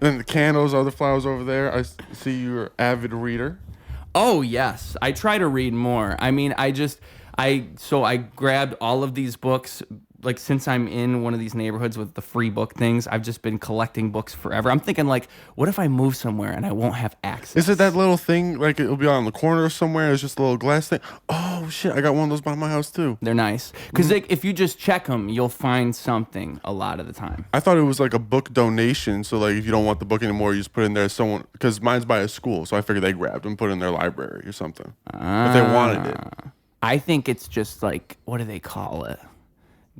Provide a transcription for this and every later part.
And the candles, other flowers over there. See you're an avid reader. Oh yes, I try to read more. I mean, I grabbed all of these books. Like since I'm in one of these neighborhoods with the free book things, I've just been collecting books forever. I'm thinking like, what if I move somewhere and I won't have access? Is it that little thing, like it'll be on the corner somewhere? It's just a little glass thing. Oh shit, I got one of those by my house too. They're nice because if you just check them, you'll find something a lot of the time. I thought it was like a book donation. So like, if you don't want the book anymore, you just put it in there. Someone, because mine's by a school, so I figured they grabbed and put it in their library or something. If they wanted it. I think it's just like, what do they call it?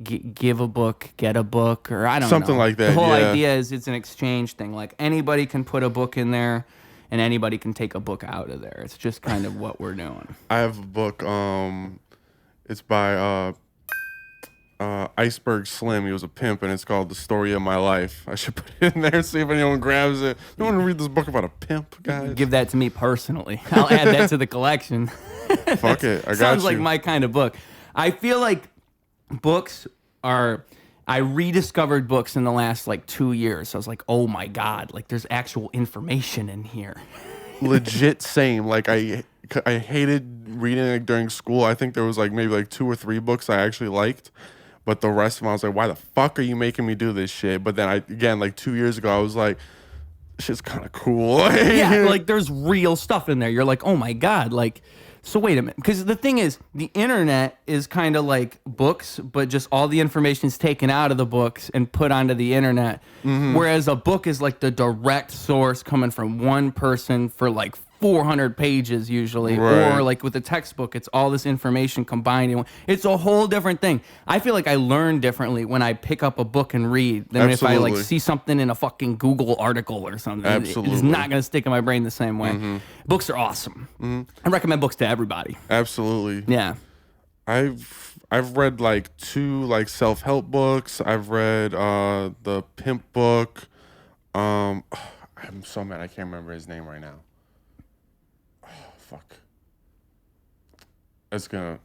Give a book, get a book, or I don't know. Something like that. The whole yeah. idea is it's an exchange thing. Like anybody can put a book in there, and anybody can take a book out of there. It's just kind of what we're doing. I have a book. It's by Iceberg Slim. He was a pimp, and it's called "The Story of My Life." I should put it in there, see if anyone grabs it. You want to read this book about a pimp, guys? Give that to me personally. I'll add that to the collection. Fuck it, I got Sounds you. like my kind of book. I feel like books are. I rediscovered books in the last like 2 years. I was like, oh my god, like there's actual information in here. Legit same. Like I hated reading it during school. I think there was like maybe like 2 or 3 books I actually liked. But the rest of them, I was like, why the fuck are you making me do this shit? But then again, like 2 years ago, I was like, shit's kind of cool. Yeah, like there's real stuff in there. You're like, oh my god, like, so wait a minute. Because the thing is, the internet is kind of like books, but just all the information is taken out of the books and put onto the internet. Whereas a book is like the direct source coming from one person for like 400 pages usually, Right. or like with a textbook, it's all this information combined. It's a whole different thing. I feel like I learn differently when I pick up a book and read than if I like Absolutely. see something in a fucking Google article or something. Absolutely. It's not going to stick in my brain the same way. Books are awesome. I recommend books to everybody. Absolutely. Yeah. I've read like 2 like self-help books. I've read the pimp book. I'm so mad I can't remember his name right now. Oh, fuck. It's gonna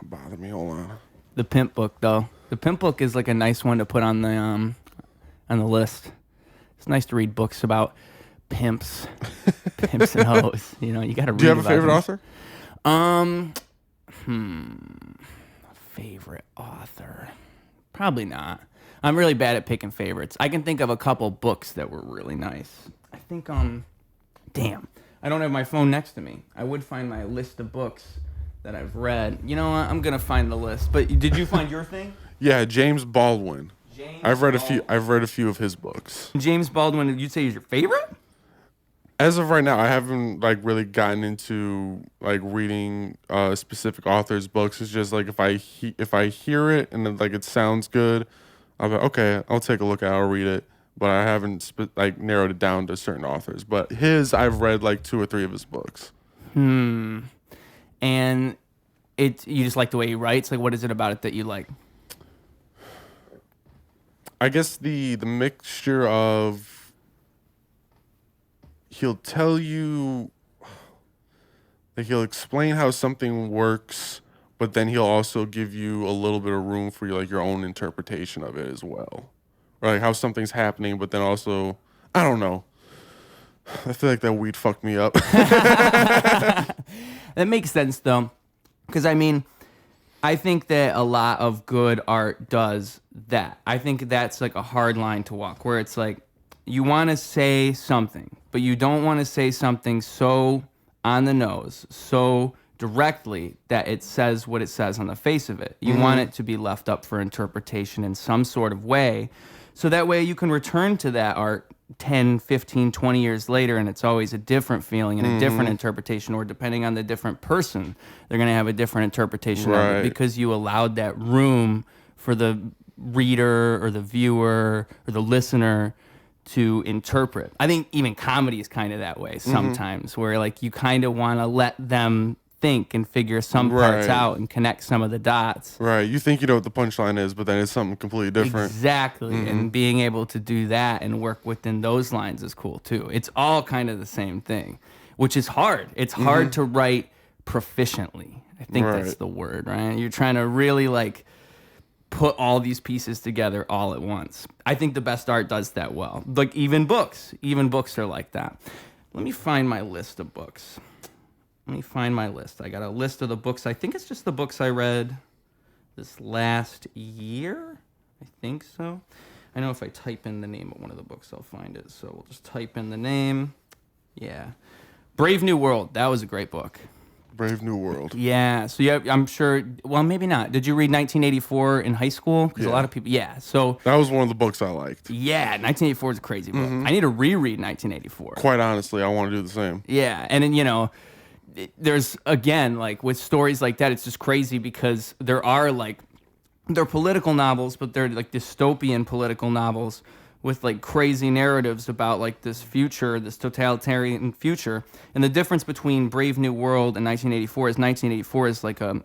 bother me. Hold on. The pimp book, though. The pimp book is like a nice one to put on the list. It's nice to read books about pimps, pimps and hoes. You know, you got to read. Do you have a about favorite these. author? Favorite author? Probably not. I'm really bad at picking favorites. I can think of a couple books that were really nice. I think damn, I don't have my phone next to me. I would find my list of books that I've read. You know what? I'm gonna find the list. But did you find your thing? Yeah, James Baldwin. I've read a few of his books. James Baldwin, you'd say is your favorite? As of right now, I haven't like really gotten into like reading specific authors' books. It's just like if I hear it and then, like it sounds good, I'm like, okay, I'll take a look at it, I'll read it. But I haven't like narrowed it down to certain authors. But I've read like 2 or 3 of his books. And you just like the way he writes? Like, what is it about it that you like? I guess the mixture of he'll tell you, like he'll explain how something works, but then he'll also give you a little bit of room for your own interpretation of it as well. Or like how something's happening, but then also, I don't know. I feel like that weed fucked me up. That makes sense, though. Because, I mean, I think that a lot of good art does that. I think that's like a hard line to walk, where it's like you want to say something, but you don't want to say something so on the nose, so directly that it says what it says on the face of it. You want it to be left up for interpretation in some sort of way, so that way you can return to that art 10, 15, 20 years later, and it's always a different feeling and a different interpretation, or depending on the different person, they're going to have a different interpretation of it, because you allowed that room for the reader or the viewer or the listener to interpret. I think even comedy is kind of that way sometimes, where like you kind of want to let them think and figure some parts out and connect some of the dots. Right. You think you know what the punchline is, but then it's something completely different. Exactly. And being able to do that and work within those lines is cool too. It's all kind of the same thing, which is hard. It's hard to write proficiently. I think that's the word, right? You're trying to really like put all these pieces together all at once. I think the best art does that well. Like even books are like that. Let me find my list of books. I got a list of the books. I think it's just the books I read this last year. I think so. I know if I type in the name of one of the books, I'll find it. So we'll just type in the name. Yeah. Brave New World. That was a great book. Brave New World. Yeah. So yeah, I'm sure. Well, maybe not. Did you read 1984 in high school? Because a lot of people. Yeah. So that was one of the books I liked. Yeah, 1984 is a crazy book. I need to reread 1984. Quite honestly, I want to do the same. Yeah, and then there's again like with stories like that, it's just crazy because they're political novels, but they're like dystopian political novels with like crazy narratives about like this future, this totalitarian future. And the difference between Brave New World and 1984 is 1984 is like a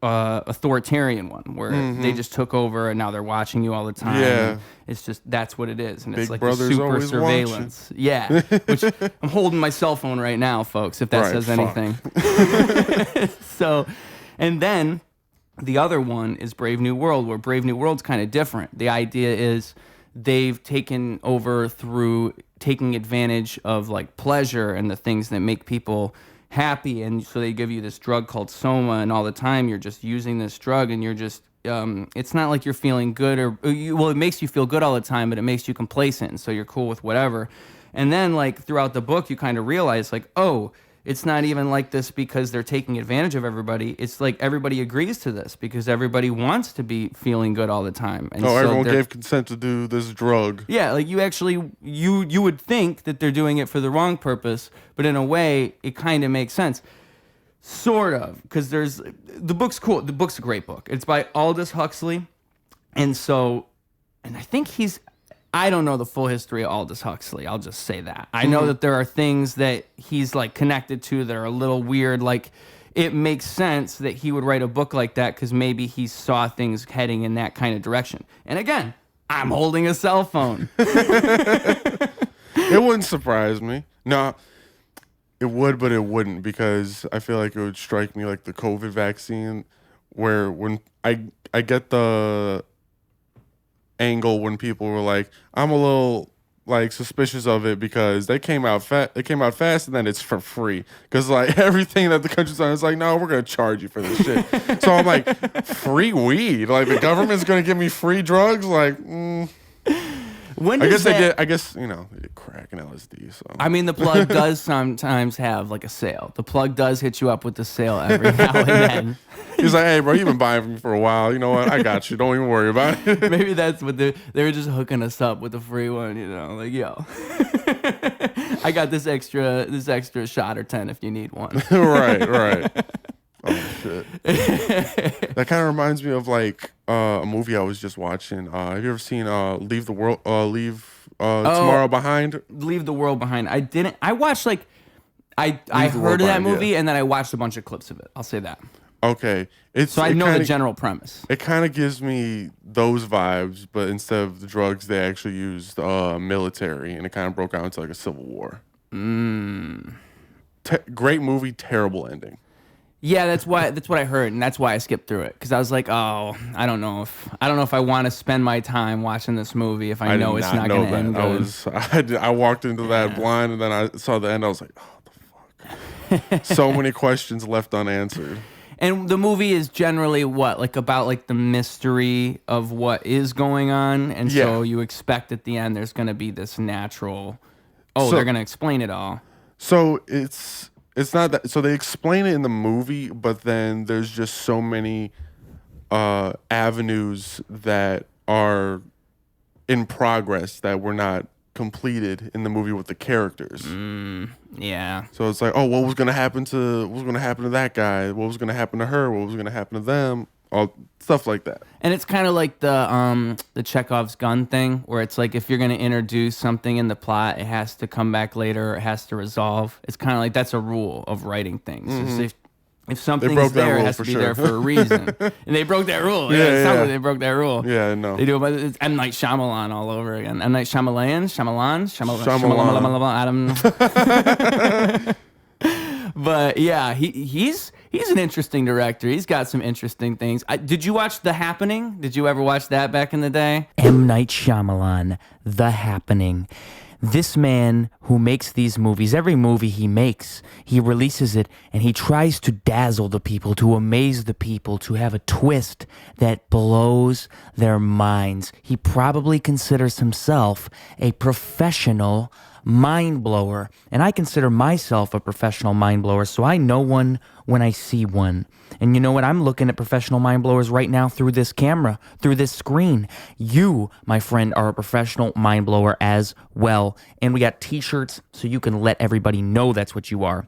authoritarian one where they just took over and now they're watching you all the time. Yeah. It's just, that's what it is. And Big it's like Brother's super always surveillance. watching. Yeah. Which I'm holding my cell phone right now, folks, if that says anything. So, and then the other one is Brave New World, where Brave New World's kind of different. The idea is they've taken over through taking advantage of like pleasure and the things that make people happy, and so they give you this drug called soma, and all the time you're just using this drug, and you're just it's not like you're feeling good it makes you feel good all the time, but it makes you complacent, so you're cool with whatever. And then like throughout the book you kind of realize like, oh, it's not even like this because they're taking advantage of everybody. It's like everybody agrees to this because everybody wants to be feeling good all the time. And so everyone gave consent to do this drug. Yeah, like you actually, you would think that they're doing it for the wrong purpose, but in a way, it kind of makes sense. Sort of, because the book's cool. The book's a great book. It's by Aldous Huxley. And I think I don't know the full history of Aldous Huxley. I'll just say that. I know that there are things that he's like connected to that are a little weird. Like it makes sense that he would write a book like that because maybe he saw things heading in that kind of direction. And again, I'm holding a cell phone. It wouldn't surprise me. No, it would, but it wouldn't, because I feel like it would strike me like the COVID vaccine, where when I get the angle when people were like, I'm a little like suspicious of it because they came out fast and then it's for free, because like everything that the country's on is like, no, we're gonna charge you for this shit. So I'm like, free weed, like the government's gonna give me free drugs, like I guess they did crack and LSD. So I mean, the plug does sometimes have like a sale. The plug does hit you up with the sale every now and then. He's like, hey, bro, you've been buying from me for a while. You know what? I got you. Don't even worry about it. Maybe that's what they were just hooking us up with the free one, like, yo, I got this extra shot or 10 if you need one. Right. Oh shit. That kind of reminds me of like a movie I was just watching. Have you ever seen Leave Tomorrow Behind? Leave the World Behind. I didn't. I watched like I heard of that movie, and then I watched a bunch of clips of it. I'll say that. Okay. So I know the general premise. It kind of gives me those vibes, but instead of the drugs, they actually used military, and it kind of broke out into like a civil war. Great movie, terrible ending. Yeah, that's what I heard, and that's why I skipped through it, because I was like, oh, I don't know if I want to spend my time watching this movie if I know it's not going to end good. I walked into that blind, and then I saw the end. I was like, oh, the fuck. So many questions left unanswered. And the movie is generally what, like about like the mystery of what is going on, and so you expect at the end there's going to be this natural. They're going to explain it all. So it's not that. So they explain it in the movie, but then there's just so many avenues that are in progress that were not completed in the movie with the characters. Yeah. So it's like, oh, what was gonna happen to that guy? What was gonna happen to her? What was gonna happen to them? All stuff like that. And it's kind of like the Chekhov's gun thing, where it's like if you're gonna introduce something in the plot, it has to come back later. It has to resolve. It's kind of like that's a rule of writing things. If something's there, it has to be there for a reason. And they broke that rule. Yeah, it sounds like they broke that rule. Yeah, no. They do it, but it's M. Night Shyamalan all over again. M. Night Shyamalan, Adam. But yeah, he's an interesting director. He's got some interesting things. Did you watch The Happening? Did you ever watch that back in the day? M. Night Shyamalan, The Happening. This man who makes these movies, every movie he makes, he releases it and he tries to dazzle the people, to amaze the people, to have a twist that blows their minds. He probably considers himself a professional mind blower, and I consider myself a professional mind blower, so I know one when I see one. And you know what? I'm looking at professional mind blowers right now through this camera, through this screen. You, my friend, are a professional mind blower as well. And we got t-shirts so you can let everybody know that's what you are.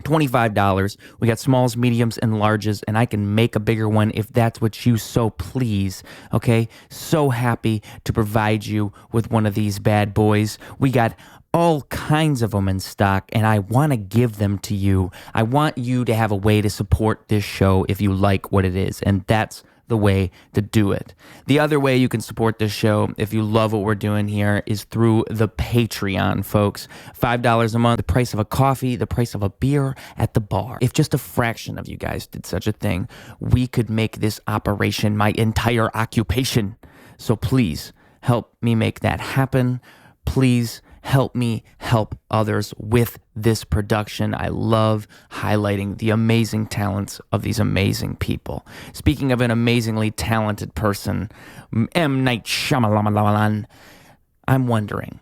$25. We got smalls, mediums, and larges, and I can make a bigger one if that's what you so please. Okay? So happy to provide you with one of these bad boys. We got all kinds of them in stock, and I want to give them to you. I want you to have a way to support this show if you like what it is, and that's the way to do it. The other way you can support this show, if you love what we're doing here, is through the Patreon, folks. $5 a month, the price of a coffee, the price of a beer at the bar. If just a fraction of you guys did such a thing, we could make this operation my entire occupation. So please help me make that happen. Please help me help others with this production. I love highlighting the amazing talents of these amazing people. Speaking of an amazingly talented person, M. Night Shyamalan, I'm wondering,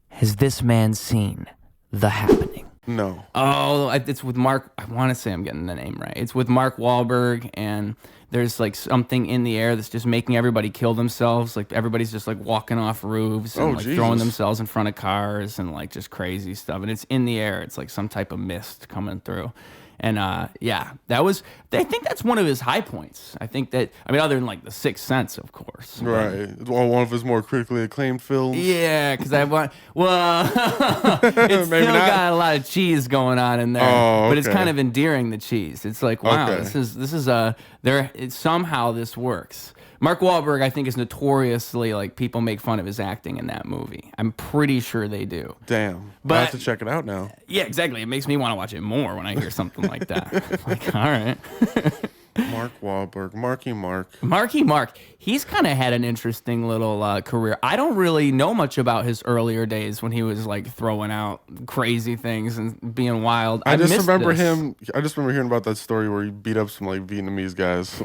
has this man seen The Happening? No. Oh, it's with Mark. I want to say I'm getting the name right. It's with Mark Wahlberg, and there's like something in the air that's just making everybody kill themselves. Like everybody's just like walking off roofs and like throwing themselves in front of cars and like just crazy stuff. And it's in the air. It's like some type of mist coming through. And yeah, I think that's one of his high points. I think that, I mean, other than like The Sixth Sense, of course. Right. One of his more critically acclaimed films. Yeah, because it's still got a lot of cheese going on in there. Oh, okay. But it's kind of endearing, the cheese. It's like, wow, somehow this works. Mark Wahlberg, I think, is notoriously, like, people make fun of his acting in that movie. I'm pretty sure they do. Damn. But I have to check it out now. Yeah, exactly. It makes me want to watch it more when I hear something like that. Like, all right. Mark Wahlberg. Marky Mark. He's kind of had an interesting little career. I don't really know much about his earlier days when he was, like, throwing out crazy things and being wild. I just remember hearing about that story where he beat up some, like, Vietnamese guys.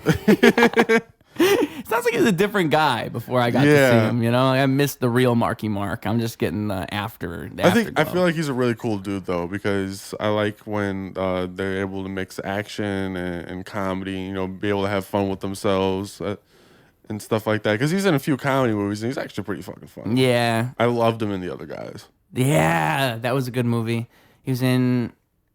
Sounds like he's a different guy before I got to see him, you know? I missed the real Marky Mark. I'm just getting the after. I feel like he's a really cool dude, though, because I like when they're able to mix action and comedy, you know, be able to have fun with themselves and stuff like that. Because he's in a few comedy movies, and he's actually pretty fucking fun. Yeah. I loved him in The Other Guys. Yeah, that was a good movie. He was in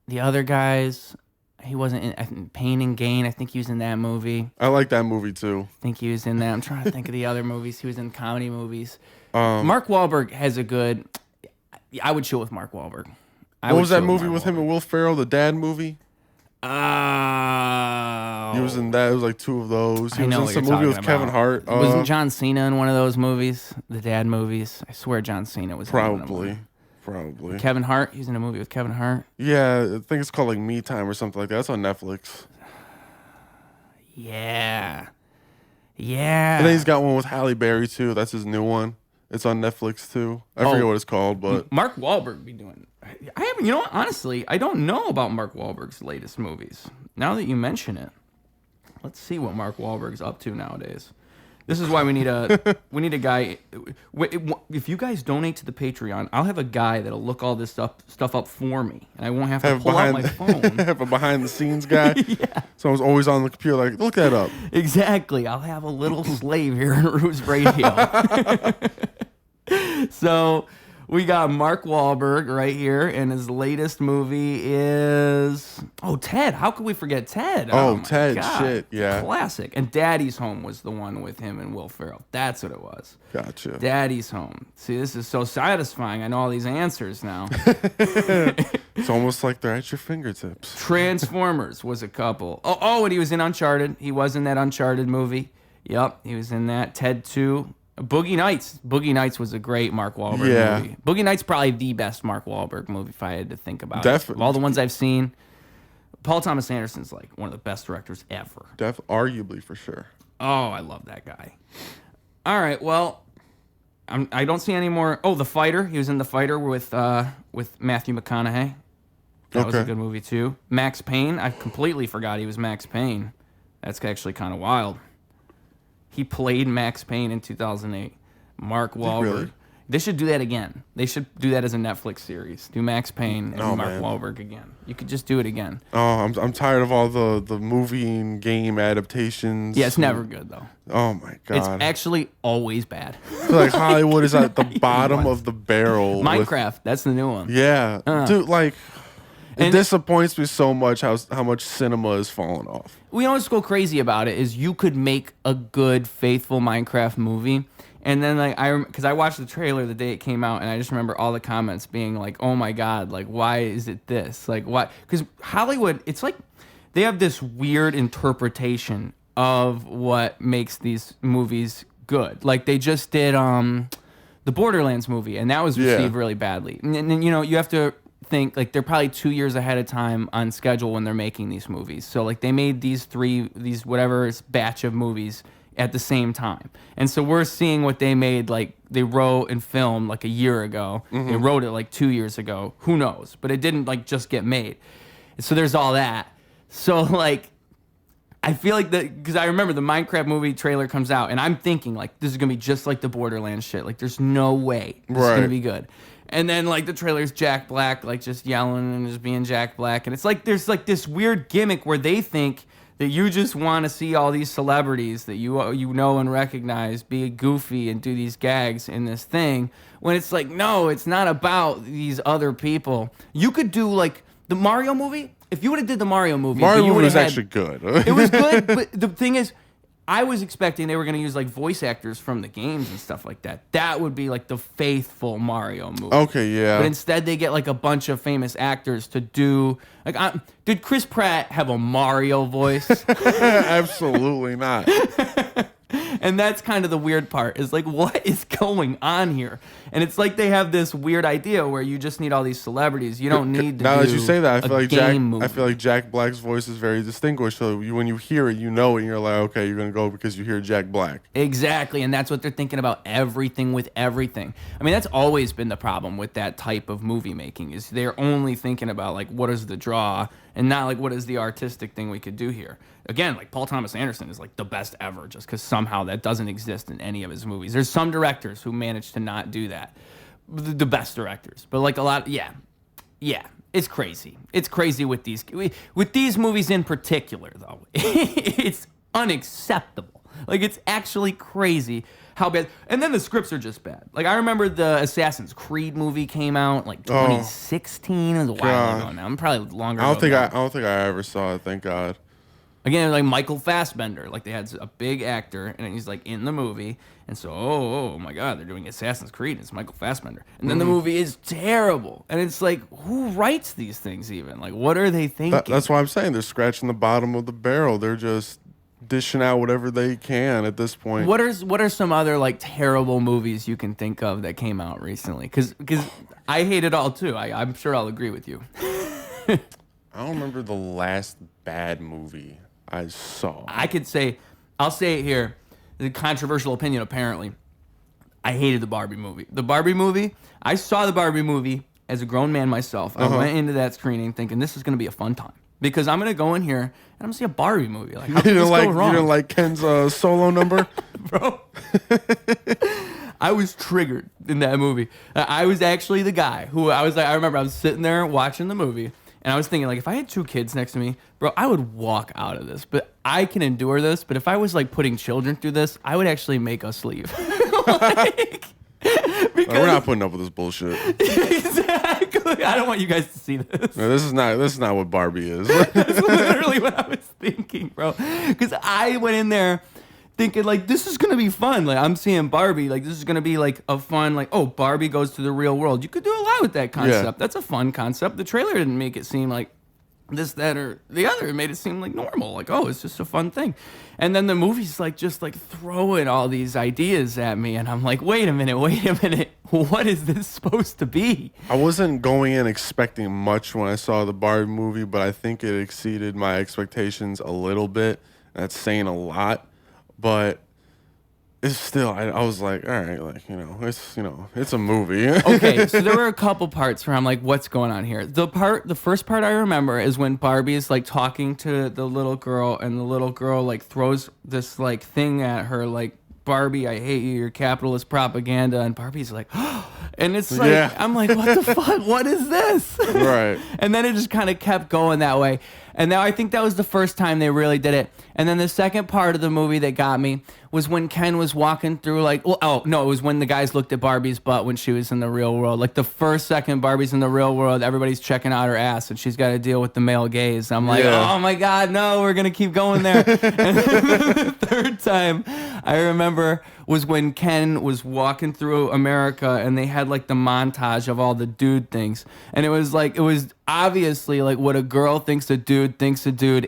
The Other Guys. He wasn't in Pain and Gain. I think he was in that movie. I like that movie, too. I think he was in that. I'm trying to think of the other movies. He was in comedy movies. Mark Wahlberg has a good... I would chill with Mark Wahlberg. What was that movie with him and Will Ferrell, the dad movie? Oh. He was in that. It was like two of those. He was in some movie with Kevin Hart. Wasn't John Cena in one of those movies? The dad movies? I swear John Cena was in one of them. Probably. Kevin Hart? He's in a movie with Kevin Hart? Yeah, I think it's called like Me Time or something like that. That's on Netflix. Yeah. Yeah. And then he's got one with Halle Berry too. That's his new one. It's on Netflix too. I forget what it's called, but Mark Wahlberg be doing. I haven't. You know what? Honestly, I don't know about Mark Wahlberg's latest movies. Now that you mention it, let's see what Mark Wahlberg's up to nowadays. This is why we need a guy. If you guys donate to the Patreon, I'll have a guy that'll look all this stuff up for me, and I won't have to pull out my phone. Have a behind the scenes guy. Yeah. So I was always on the computer, like, look that up. Exactly. I'll have a little slave here in Roots Radio. So we got Mark Wahlberg right here, and his latest movie is Ted. How could we forget Ted? Oh Ted, God. shit, yeah, classic. And Daddy's Home was the one with him and Will Ferrell. That's what it was. Gotcha. Daddy's Home. See, this is so satisfying. I know all these answers now. It's almost like they're at your fingertips. Transformers was a couple. And he was in Uncharted. He was in that Uncharted movie. Yep, he was in that. Ted 2. Boogie Nights. Boogie Nights was a great Mark Wahlberg movie. Boogie Nights probably the best Mark Wahlberg movie if I had to think about it. Of all the ones I've seen, Paul Thomas Anderson's like one of the best directors ever. Arguably for sure. Oh, I love that guy. All right, well, I don't see any more. Oh, The Fighter. He was in The Fighter with Matthew McConaughey. That was a good movie too. Max Payne. I completely forgot he was Max Payne. That's actually kind of wild. He played Max Payne in 2008. Mark Wahlberg. Really? They should do that again. They should do that as a Netflix series. Do Max Payne and Mark Wahlberg again. You could just do it again. Oh, I'm tired of all the movie and game adaptations. Yeah, it's never good though. Oh my god. It's actually always bad. I feel like Hollywood is at the bottom of the barrel. Minecraft, that's the new one. Yeah, dude, like it disappoints me so much how much cinema has fallen off. We always go crazy about it. Is you could make a good, faithful Minecraft movie. And then like because I watched the trailer the day it came out, and I just remember all the comments being like, "Oh my god, like why is it this? Like why?" Because Hollywood, it's like they have this weird interpretation of what makes these movies good. Like they just did the Borderlands movie, and that was received really badly. And you know you have to think like they're probably 2 years ahead of time on schedule when they're making these movies. So like they made these whatever batch of movies at the same time. And so we're seeing what they made, like they wrote and filmed like a year ago. They wrote it like 2 years ago. Who knows? But it didn't like just get made. So there's all that. So like, I feel like because I remember the Minecraft movie trailer comes out and I'm thinking like, this is going to be just like the Borderlands shit. Like there's no way this is going to be good. And then like the trailer's Jack Black, like just yelling and just being Jack Black. And it's like, there's like this weird gimmick where they think that you just want to see all these celebrities that you know and recognize be goofy and do these gags in this thing, when it's like, no, it's not about these other people. You could do like the Mario movie. If you would have did the Mario movie, was actually good. It was good, but the thing is, I was expecting they were going to use like voice actors from the games and stuff like that. That would be like the faithful Mario movie. Okay, yeah. But instead they get like a bunch of famous actors to do like did Chris Pratt have a Mario voice? Absolutely not. And that's kind of the weird part is like, what is going on here? And it's like they have this weird idea where you just need all these celebrities. You don't need to now do that you say that, I feel like Jack Black's voice is very distinguished. So when you hear it, you know it, and you're like, okay, you're gonna go because you hear Jack Black. Exactly, and that's what they're thinking about everything with everything. I mean, that's always been the problem with that type of movie making is they're only thinking about like what is the draw and not like what is the artistic thing we could do here. Again, like Paul Thomas Anderson is like the best ever just because somehow that doesn't exist in any of his movies. There's some directors who manage to not do that. The best directors. But like a lot, yeah, it's crazy. It's crazy with these movies in particular, though. It's unacceptable. Like it's actually crazy how bad. And then the scripts are just bad. Like I remember the Assassin's Creed movie came out like 2016. It was a while ago now. I'm probably longer. I don't think I ever saw it. Thank God. Again, like Michael Fassbender, like they had a big actor, and he's like in the movie, and so oh my God, they're doing Assassin's Creed, and it's Michael Fassbender, and then the movie is terrible, and it's like, who writes these things even? Like, what are they thinking? That's why I'm saying they're scratching the bottom of the barrel. They're just dishing out whatever they can at this point. What are some other like terrible movies you can think of that came out recently? Because I hate it all too. I'm sure I'll agree with you. I don't remember the last bad movie I saw. I'll say it here. It's a controversial opinion, apparently. I hated the Barbie movie. I saw the Barbie movie as a grown man myself. I went into that screening thinking this is going to be a fun time. Because I'm going to go in here and I'm going to see a Barbie movie. Like, how can this go wrong? You didn't like Ken's solo number? Bro. I was triggered in that movie. I was actually the guy who I remember I was sitting there watching the movie. And I was thinking, like, if I had two kids next to me, bro, I would walk out of this. But I can endure this. But if I was, like, putting children through this, I would actually make us leave. Because we're not putting up with this bullshit. Exactly. I don't want you guys to see this. No, this is not what Barbie is. That's literally what I was thinking, bro. Because I went in there thinking, like, this is going to be fun. Like, I'm seeing Barbie. Like, this is going to be, like, a fun, like, oh, Barbie goes to the real world. You could do a lot with that concept. Yeah. That's a fun concept. The trailer didn't make it seem like this, that, or the other. It made it seem like normal, like, oh, it's just a fun thing. And then the movie's like just like throwing all these ideas at me, and I'm like, wait a minute, what is this supposed to be? I wasn't going in expecting much when I saw the Barbie movie, but I think it exceeded my expectations a little bit. That's saying a lot, but it's still, I was like, all right, like, it's a movie. Okay, so there were a couple parts where I'm like, what's going on here? The first part I remember is when Barbie is like talking to the little girl, and the little girl like throws this like thing at her, like, Barbie, I hate you, your capitalist propaganda. And Barbie's like, and it's like, Yeah. I'm like, what the fuck? What is this? Right. And then it just kind of kept going that way. And now I think that was the first time they really did it. And then the second part of the movie that got me was when Ken was walking through, like, well, oh, no, it was when the guys looked at Barbie's butt when she was in the real world. Like, the first second Barbie's in the real world, everybody's checking out her ass, and she's got to deal with the male gaze. I'm like, Yeah. oh, my God, no, we're going to keep going there. And then the third time I remember was when Ken was walking through America, and they had, like, the montage of all the dude things. And it was obviously, like, what a girl thinks a dude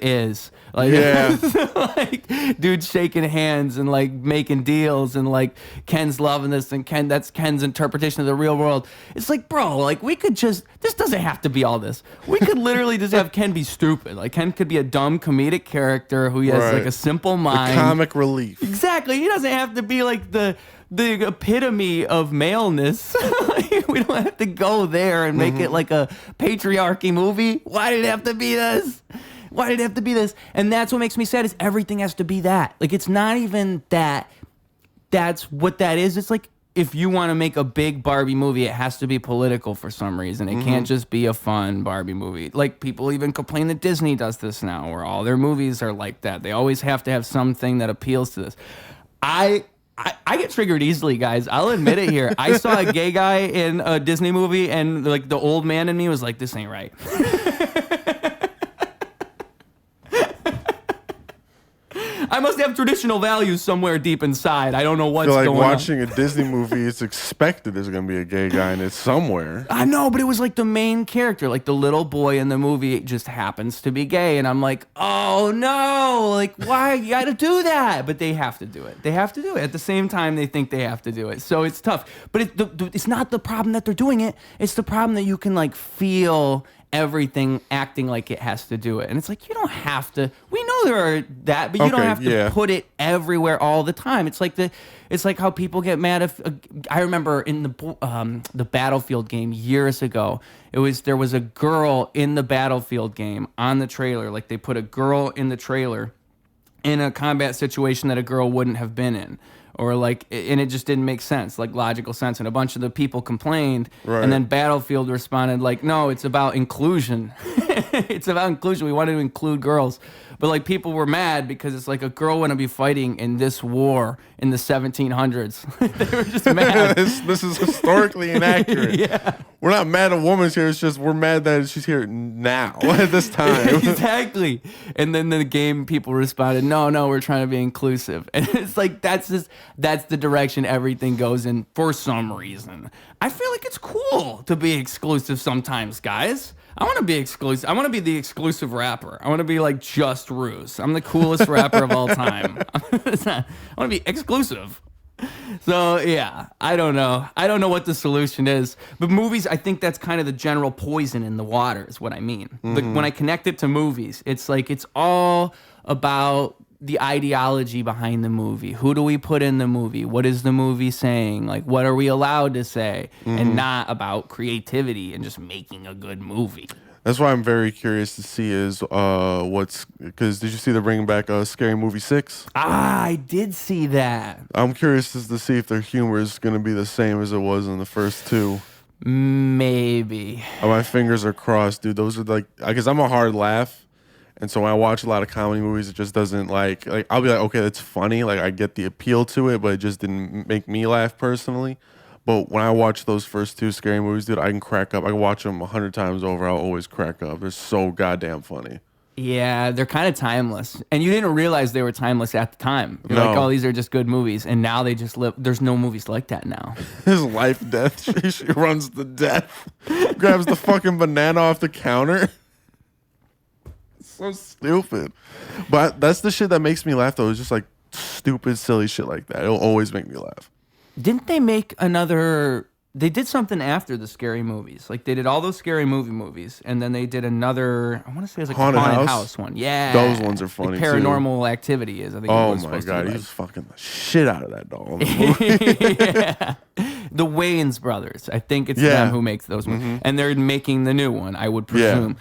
is. Like, Yeah. like, dude shaking hands and like making deals, and like Ken's loving this, and that's Ken's interpretation of the real world. It's like, bro, like, this doesn't have to be all this. We could literally just have Ken be stupid. Like, Ken could be a dumb comedic character who has Right. like a simple mind. The comic relief. Exactly. He doesn't have to be like the epitome of maleness. We don't have to go there and make it like a patriarchy movie. Why did it have to be this? Why did it have to be this? And that's what makes me sad, is everything has to be that. Like, it's not even that. That's what that is. It's like, if you want to make a big Barbie movie, it has to be political for some reason. It can't just be a fun Barbie movie. Like, people even complain that Disney does this now, where all their movies are like that. They always have to have something that appeals to this. I get triggered easily, guys. I'll admit it here. I saw a gay guy in a Disney movie, and like the old man in me was like, this ain't right. I must have traditional values somewhere deep inside. I don't know what's I feel like going watching on. a Disney movie, it's expected there's going to be a gay guy in it somewhere. I know, but it was like the main character, like the little boy in the movie just happens to be gay. And I'm like, oh no, like, why you got to do that? But they have to do it. They have to do it. At the same time, they think they have to do it. So it's tough. But it's not the problem that they're doing it. It's the problem that you can like feel everything acting like it has to do it. And it's like, you don't have to. We know there are that, but you don't Okay, have to yeah. put it everywhere all the time. It's like how people get mad if I remember in the Battlefield game years ago, there was a girl in the Battlefield game on the trailer. Like, they put a girl in the trailer in a combat situation that a girl wouldn't have been in. Or like, and it just didn't make sense, like logical sense. And a bunch of the people complained, Right. and then Battlefield responded like, no, it's about inclusion. It's about inclusion. We wanted to include girls. But like, people were mad because it's like, a girl wouldn't be fighting in this war in the 1700s. They were just mad. This is historically inaccurate. Yeah. We're not mad at woman's here. It's just we're mad that she's here now at this time. Exactly. And then the game people responded, no, we're trying to be inclusive. And it's like, that's the direction everything goes in for some reason. I feel like it's cool to be exclusive sometimes, guys. I want to be exclusive. I want to be the exclusive rapper. I want to be like Just Ruse. I'm the coolest rapper of all time. I want to be exclusive. So yeah, I don't know. I don't know what the solution is. But movies, I think that's kind of the general poison in the water is what I mean. Like, when I connect it to movies, it's like, it's all about the ideology behind the movie. Who do we put in the movie? What is the movie saying? Like, what are we allowed to say? And not about creativity and just making a good movie. That's why I'm very curious to see is because did you see they're bringing back Scary Movie 6? I did see that. I'm curious to see if their humor is going to be the same as it was in the first two. Maybe. My fingers are crossed, dude. Those are like, because I'm a hard laugh. And so when I watch a lot of comedy movies, it just doesn't like I'll be like, okay, that's funny. Like, I get the appeal to it, but it just didn't make me laugh personally. But when I watch those first two Scary Movies, dude, I can crack up. I can watch them 100 times over. I'll always crack up. They're so goddamn funny. Yeah, they're kind of timeless. And you didn't realize they were timeless at the time. You're No. like, oh, these are just good movies. And now they just live. There's no movies like that now. His life, death. She runs to death. Grabs the fucking banana off the counter. so stupid. But that's the shit that makes me laugh, though. It's just like stupid, silly shit like that. It'll always make me laugh. Didn't they make another? They did something after the scary movies. Like they did all those scary movies, and then they did another. I want to say it was like Haunted a haunted House? house one. Yeah, Those ones are funny, like too. Paranormal Activity is. I think. It Oh was my supposed god, to be he's like. fucking the shit out of that doll. In the movie. Yeah. The Wayans brothers. I think it's Yeah. them who makes those movies, and they're making the new one. I would presume.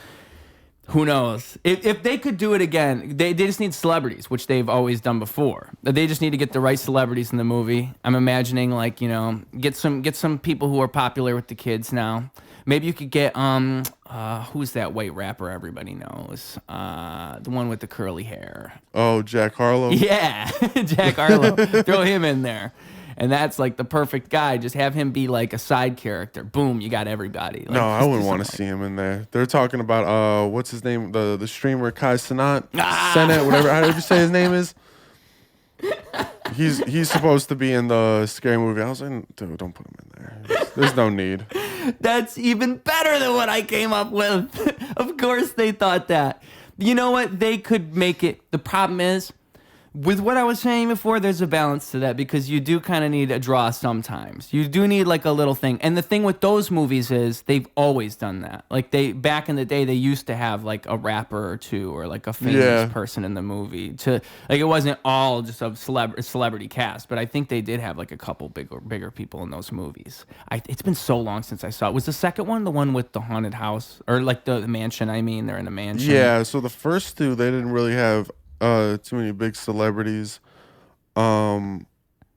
Who knows? If they could do it again, they just need celebrities, which they've always done before. They just need to get the right celebrities in the movie. I'm imagining, like, get some people who are popular with the kids now. Maybe you could get who's that white rapper everybody knows? The one with the curly hair. Oh, Jack Harlow. Yeah, Jack Harlow. Throw him in there. And that's like the perfect guy. Just have him be like a side character. Boom, you got everybody. Like, No, I wouldn't want to see him in there. They're talking about what's his name? The streamer Kai Cenat, Senate, whatever. However you say his name is. He's supposed to be in the scary movie. I was like, dude, don't put him in there. There's no need. That's even better than what I came up with. Of course they thought that. You know what? They could make it. The problem is, with what I was saying before, there's a balance to that because you do kind of need a draw sometimes. You do need like a little thing. And the thing with those movies is they've always done that. Like back in the day, they used to have like a rapper or two or like a famous person in the movie. Like it wasn't all just a celebrity cast, but I think they did have like a couple bigger people in those movies. It's been so long since I saw it. Was the second one the one with the haunted house or like the mansion? I mean, they're in a mansion. Yeah. So the first two, they didn't really have too many big celebrities. I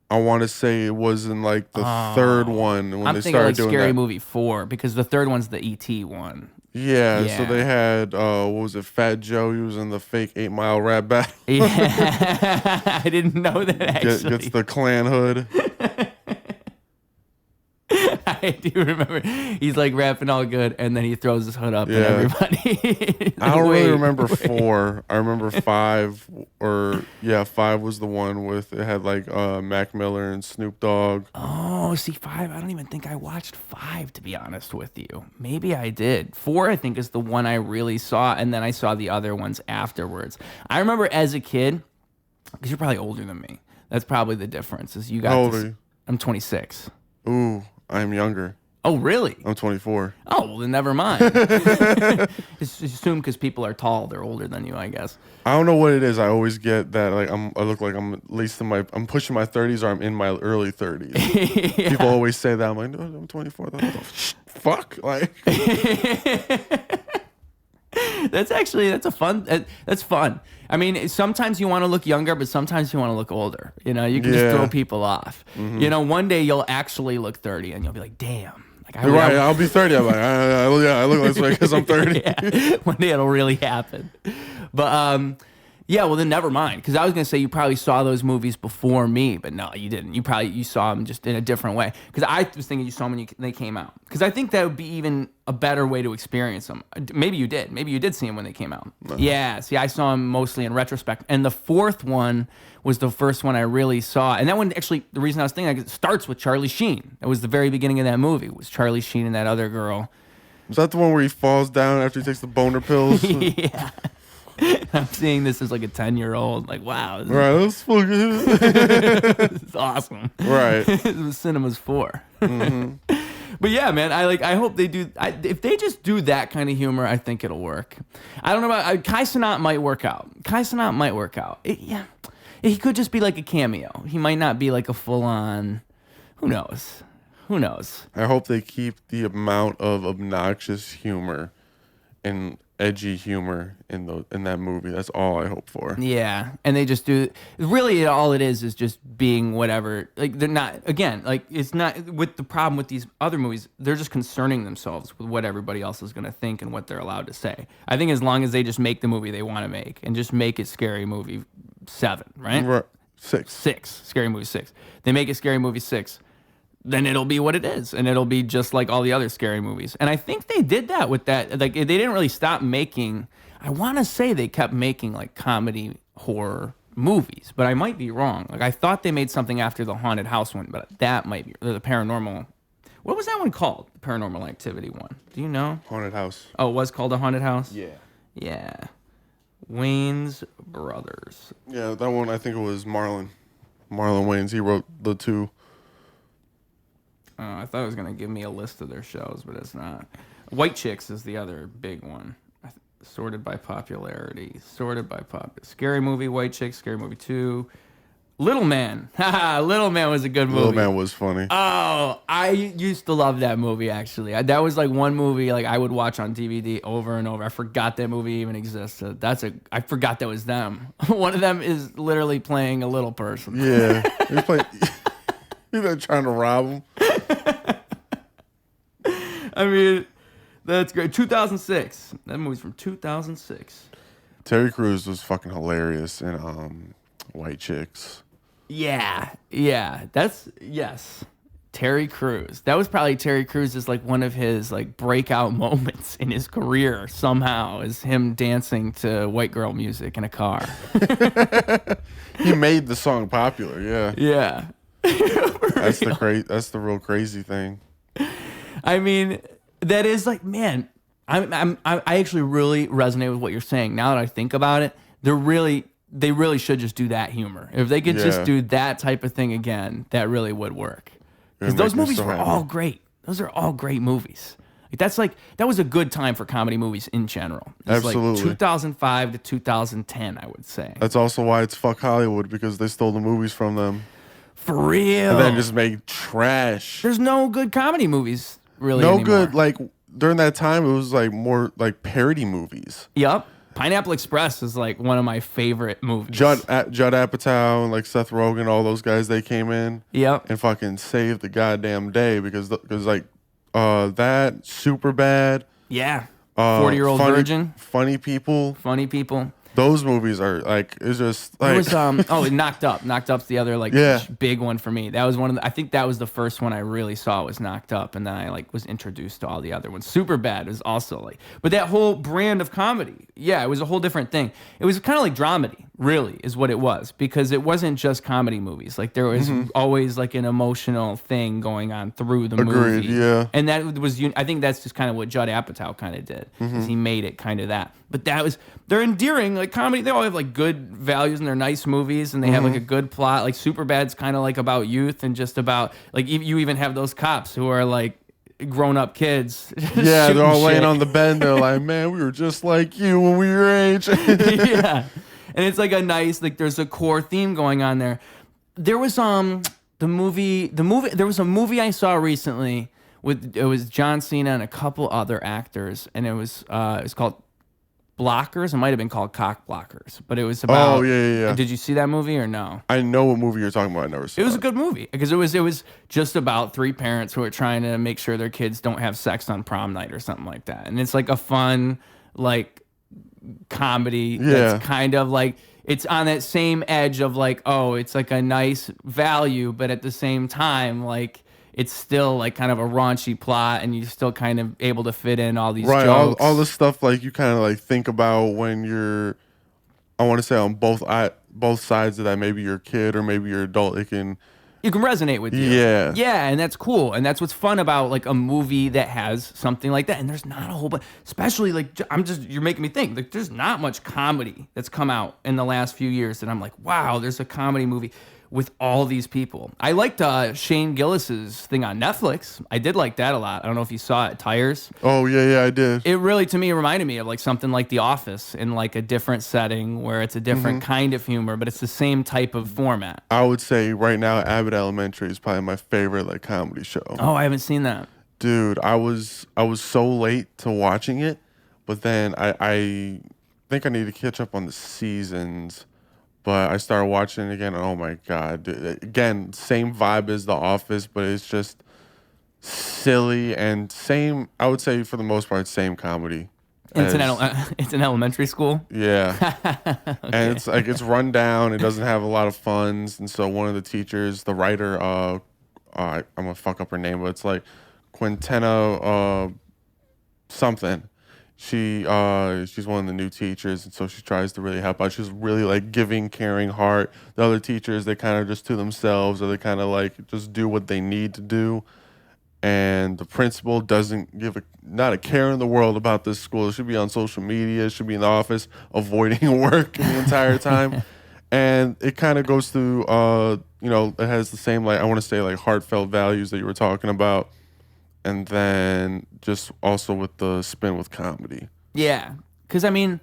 want to say it was in like the third one when I'm they thinking started like doing Scary that. Movie 4 because the third one's the E.T. one. Yeah, Yeah. so they had what was it? Fat Joe. He was in the fake 8 Mile rap battle. Yeah, I didn't know that actually. Gets the Klan hood. I do remember. He's like rapping all good, and then he throws his hood up at everybody. I don't really Wait, remember wait. 4. I remember 5, or 5 was the one with it had like Mac Miller and Snoop Dogg. Oh, see, 5. I don't even think I watched 5, to be honest with you. Maybe I did. 4, I think, is the one I really saw, and then I saw the other ones afterwards. I remember as a kid, because you're probably older than me. That's probably the difference. Is you got How old this- are you? I'm 26. Ooh, I'm younger. Oh, really? I'm 24. Oh, well, then never mind. Just assume because people are tall, they're older than you, I guess. I don't know what it is. I always get that like I look like I'm at least I'm pushing my 30s or I'm in my early 30s. Yeah. People always say that. I'm like, no, I'm 24. What the fuck? Like, That's fun. I mean, sometimes you want to look younger, but sometimes you want to look older. You know, you can just throw people off. You know, one day you'll actually look 30 and you'll be like, damn. Like, right, I'll be 30. I'm like, I look this way because I'm 30. Yeah, one day it'll really happen. But yeah, well then never mind. Because I was gonna say you probably saw those movies before me, but no, you didn't. You saw them just in a different way. Because I was thinking you saw them when they came out. Because I think that would be even a better way to experience them. Maybe you did. Maybe you did see them when they came out. No. Yeah. See, I saw them mostly in retrospect. And the fourth one was the first one I really saw. And that one actually, the reason I was thinking, it starts with Charlie Sheen. It was the very beginning of that movie. It was Charlie Sheen and that other girl. Was that the one where he falls down after he takes the boner pills? Yeah. I'm seeing this as like a 10-year-old. Like, wow. Right, that's fucking. This is awesome. Right. It was Cinema's 4. Mm-hmm. But yeah, man, I hope they do. If they just do that kind of humor, I think it'll work. I don't know about Kai Cenat might work out. Yeah, he could just be like a cameo. He might not be like a full on. Who knows? I hope they keep the amount of obnoxious humor and edgy humor in that movie. That's all I hope for. Yeah, and they just do. Really, all it is just being whatever. Like they're not. Again, like it's not with the problem with these other movies. They're just concerning themselves with what everybody else is going to think and what they're allowed to say. I think as long as they just make the movie they want to make and just make it Scary Movie 7, right? Right. 6. Scary Movie 6. They make it Scary Movie 6. Then it'll be what it is, and it'll be just like all the other scary movies. And I think they did that with that. Like they didn't really stop making. I want to say they kept making like comedy horror movies, but I might be wrong. Like I thought they made something after the haunted house one, but that might be the paranormal. What was that one called? The Paranormal Activity one. Do you know? Haunted House. Oh, it was called a haunted house. Yeah. Yeah. Wayne's Brothers. Yeah, that one, I think it was Marlon Wayans. He wrote the two. I thought it was gonna give me a list of their shows, but it's not. White Chicks is the other big one. Sorted by popularity. Scary Movie, White Chicks, Scary Movie 2. Little Man. Haha, Little Man was a good movie. Little Man was funny. Oh, I used to love that movie, actually. That was like one movie like I would watch on DVD over and over. I forgot that movie even existed. I forgot that was them. One of them is literally playing a little person. Yeah. He's playing... He's trying to rob him. I mean, that's great. 2006. That movie's from 2006. Terry Crews was fucking hilarious in White Chicks. Yeah. Yes. Terry Crews. That was probably Terry Crews' like one of his like breakout moments in his career somehow, is him dancing to white girl music in a car. He made the song popular, yeah. Yeah. That's the real crazy thing. I mean, that is like, man, I actually really resonate with what you're saying. Now that I think about it, they really should just do that humor. If they could just do that type of thing again, that really would work. Because those movies were all great. Those are all great movies. That was a good time for comedy movies in general. It's Absolutely. like 2005 to 2010, I would say. That's also why it's fuck Hollywood, because they stole the movies from them. For real. And then just made trash. There's no good comedy movies really No anymore. good, like, during that time, it was like more like parody movies. Yep. Pineapple Express is like one of my favorite movies. Judd Apatow and like Seth Rogen, all those guys, they came in Yep. and fucking saved the goddamn day because like that Superbad, Yeah. 40-Year-Old Virgin. Funny People. Those movies are like, it's just like. It was Knocked Up. Knocked Up's the other like big one for me. That was one of I think that was the first one I really saw was Knocked Up, and then I like was introduced to all the other ones. Superbad was also like, but that whole brand of comedy, it was a whole different thing. It was kind of like dramedy, really, is what it was, because it wasn't just comedy movies. Like there was always like an emotional thing going on through the movie. Yeah. And that was, I think that's just kind of what Judd Apatow kind of did, is he made it kind of that. But they're endearing, like comedy. They all have like good values and they're nice movies and they have like a good plot. Like Superbad's kind of like about youth and just about like you even have those cops who are like grown-up kids. Yeah, they're all laying on the bed. They're like, man, we were just like you when we were your age. Yeah, and it's like a nice, like there's a core theme going on there. There was there was a movie I saw recently it was John Cena and a couple other actors, and it was called Blockers. It might have been called Cock Blockers, but it was about. Oh yeah. Did you see that movie or no? I know what movie you're talking about. I never saw it. It was a good movie because it was just about three parents who are trying to make sure their kids don't have sex on prom night or something like that, and it's like a fun like comedy that's kind of like it's on that same edge of like, oh, it's like a nice value, but at the same time like it's still like kind of a raunchy plot, and you're still kind of able to fit in all these jokes. all the stuff like you kind of like think about when you're, I want to say on both sides of that. Maybe you're a kid or maybe you're an adult. You can resonate with you. Yeah, and that's cool, and that's what's fun about like a movie that has something like that. And there's not a whole bunch, especially like you're making me think. Like there's not much comedy that's come out in the last few years that I'm like, wow, there's a comedy movie with all these people. I liked Shane Gillis's thing on Netflix. I did like that a lot. I don't know if you saw it, Tires. Oh yeah, I did. It really, to me, reminded me of like something like The Office in like a different setting where it's a different kind of humor, but it's the same type of format. I would say right now Abbott Elementary is probably my favorite like comedy show. Oh, I haven't seen that. Dude, I was so late to watching it, but then I think I need to catch up on the seasons. But I started watching it again, and oh my god! Dude, again, same vibe as The Office, but it's just silly and same. I would say for the most part, same comedy. It's an elementary school. Yeah, Okay. and it's like it's run down. It doesn't have a lot of funds, and so one of the teachers, the writer, I'm gonna fuck up her name, but it's like Quintana something. She's one of the new teachers, and so she tries to really help out. She's really like giving, caring heart. The other teachers, they kind of just to themselves, or they kind of like just do what they need to do. and the principal doesn't give not a care in the world about this school. It should be on social media. It should be in the office avoiding work the entire time. And it kind of goes through, it has the same, like, I want to say, like, heartfelt values that you were talking about. And then just also with the spin with comedy. Yeah. Because, I mean,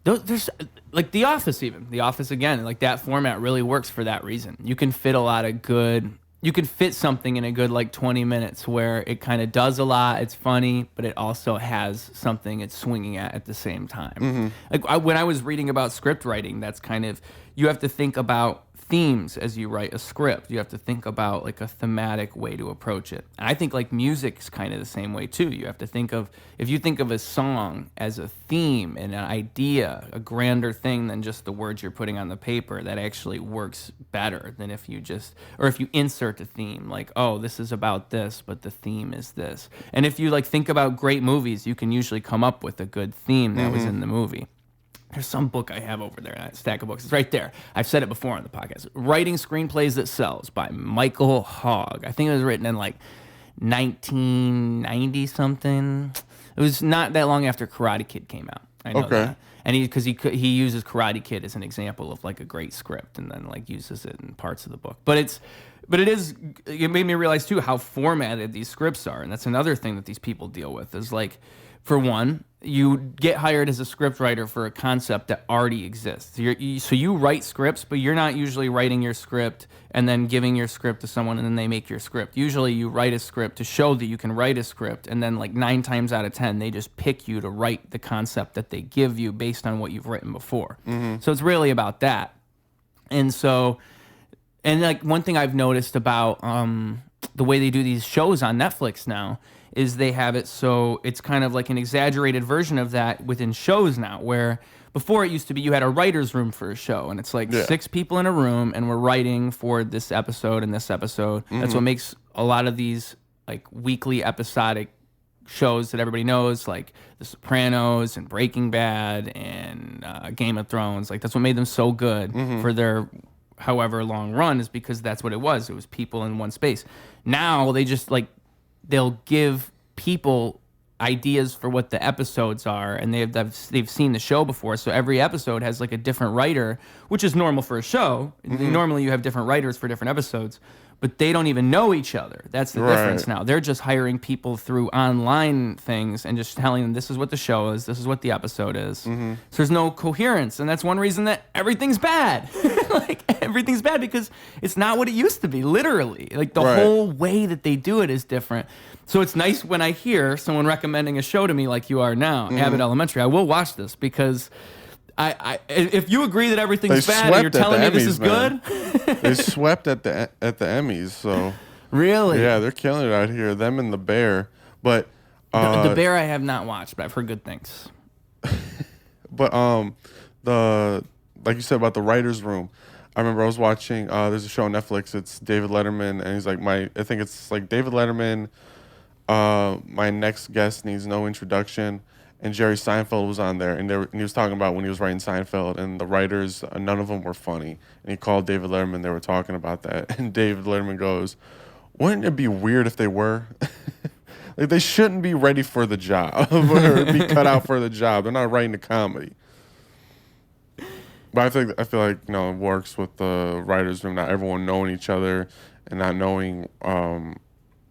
there's, like, The Office even. The Office, again, like, that format really works for that reason. You can fit a lot of good... You can fit something in a good, like, 20 minutes where it kind of does a lot, it's funny, but it also has something it's swinging at the same time. Like, when I was reading about script writing, that's kind of... You have to think about themes as you write a script. You have to think about, like, a thematic way to approach it. And I think, like, music's kind of the same way too. You have to think of, if you think of a song as a theme and an idea, a grander thing than just the words you're putting on the paper, that actually works better than if you just, or if you insert a theme, like, oh, this is about this, but the theme is this. And if you, like, think about great movies, you can usually come up with a good theme that was in the movie. There's some book I have over there, a stack of books. It's right there. I've said it before on the podcast. Writing Screenplays That Sells by Michael Hogg. I think it was written in like 1990 something. It was not that long after Karate Kid came out. I know that. And because he uses Karate Kid as an example of like a great script, and then like uses it in parts of the book. But it made me realize too how formatted these scripts are, and that's another thing that these people deal with is like, for one, you get hired as a scriptwriter for a concept that already exists. So you write scripts, but you're not usually writing your script and then giving your script to someone and then they make your script. Usually you write a script to show that you can write a script, and then like 9 times out of 10, they just pick you to write the concept that they give you based on what you've written before. So it's really about that. And like one thing I've noticed about the way they do these shows on Netflix now is they have it so it's kind of like an exaggerated version of that within shows now, where before it used to be you had a writer's room for a show, and it's like 6 people in a room, and we're writing for this episode and this episode. That's what makes a lot of these like weekly episodic shows that everybody knows, like The Sopranos and Breaking Bad and Game of Thrones. Like that's what made them so good for their however long run, is because that's what it was. It was people in one space. Now they just like, they'll give people ideas for what the episodes are, and they've seen the show before, so every episode has like a different writer, which is normal for a show. Normally you have different writers for different episodes, but they don't even know each other. That's the difference now. They're just hiring people through online things and just telling them this is what the show is, this is what the episode is. So there's no coherence, and that's one reason that everything's bad. Like everything's bad because it's not what it used to be, literally. Like the whole way that they do it is different. So it's nice when I hear someone recommending a show to me like you are now, Abbott Elementary. I will watch this because if you agree that everything's bad and you're telling me this is good. They swept at the Emmys, so really, yeah, they're killing it out here. Them and The Bear, but the Bear I have not watched, but I've heard good things. But like you said about the writers' room, I remember I was watching. There's a show on Netflix. It's David Letterman, and he's like I think it's like David Letterman. My next guest needs no introduction. And Jerry Seinfeld was on there, and he was talking about when he was writing Seinfeld, and the writers, none of them were funny. And he called David Letterman. They were talking about that, and David Letterman goes, "Wouldn't it be weird if they were? Like they shouldn't be ready for the job or be cut out for the job. They're not writing a comedy." But I feel like it works with the writers' room. Not everyone knowing each other and not knowing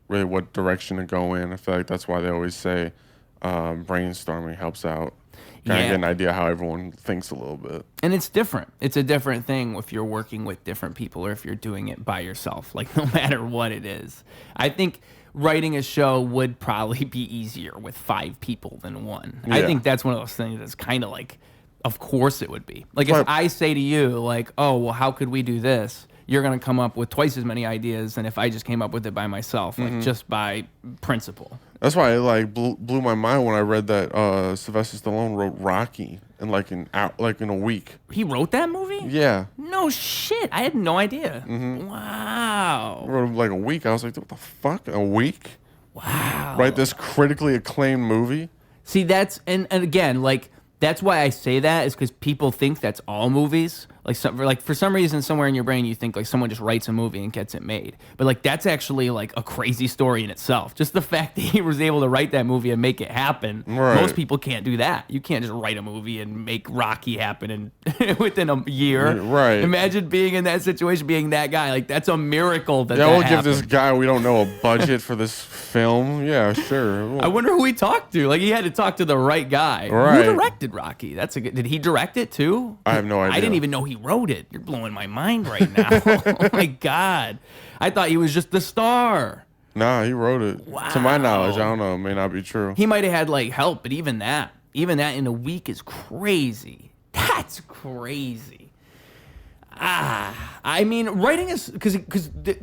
really what direction to go in. I feel like that's why they always say. Brainstorming helps out. Kind of get an idea how everyone thinks a little bit. And it's different. It's a different thing if you're working with different people or if you're doing it by yourself, like no matter what it is. I think writing a show would probably be easier with 5 people than 1. Yeah. I think that's one of those things that's kind of like, of course it would be. Like if I say to you, like, oh, well, how could we do this? You're going to come up with twice as many ideas than if I just came up with it by myself, like just by principle. That's why it like blew my mind when I read that Sylvester Stallone wrote Rocky in in a week. He wrote that movie? Yeah. No shit. I had no idea. Wow. I wrote it like a week. I was like, what the fuck? A week? Wow. Write this critically acclaimed movie? See, that's and again, like that's why I say that is because people think that's all movies. Like for some reason, somewhere in your brain, you think like someone just writes a movie and gets it made. But like that's actually like a crazy story in itself. Just the fact that he was able to write that movie and make it happen. Right. Most people can't do that. You can't just write a movie and make Rocky happen in within a year. Right. Imagine being in that situation, being that guy. Like that's a miracle that. Yeah, that we'll happened. give this guy we don't know a budget for this film. Yeah, sure. I wonder who he talked to. Like he had to talk to the right guy. Right. Who directed Rocky? That's a good. Did he direct it too? I have no idea. I didn't even know he wrote it. You're blowing my mind right now. Oh my god. I thought he was just the star. Nah, he wrote it. Wow. To my knowledge, I don't know. It may not be true. He might have had like help, but even that in a week is crazy. That's crazy. I mean, writing is because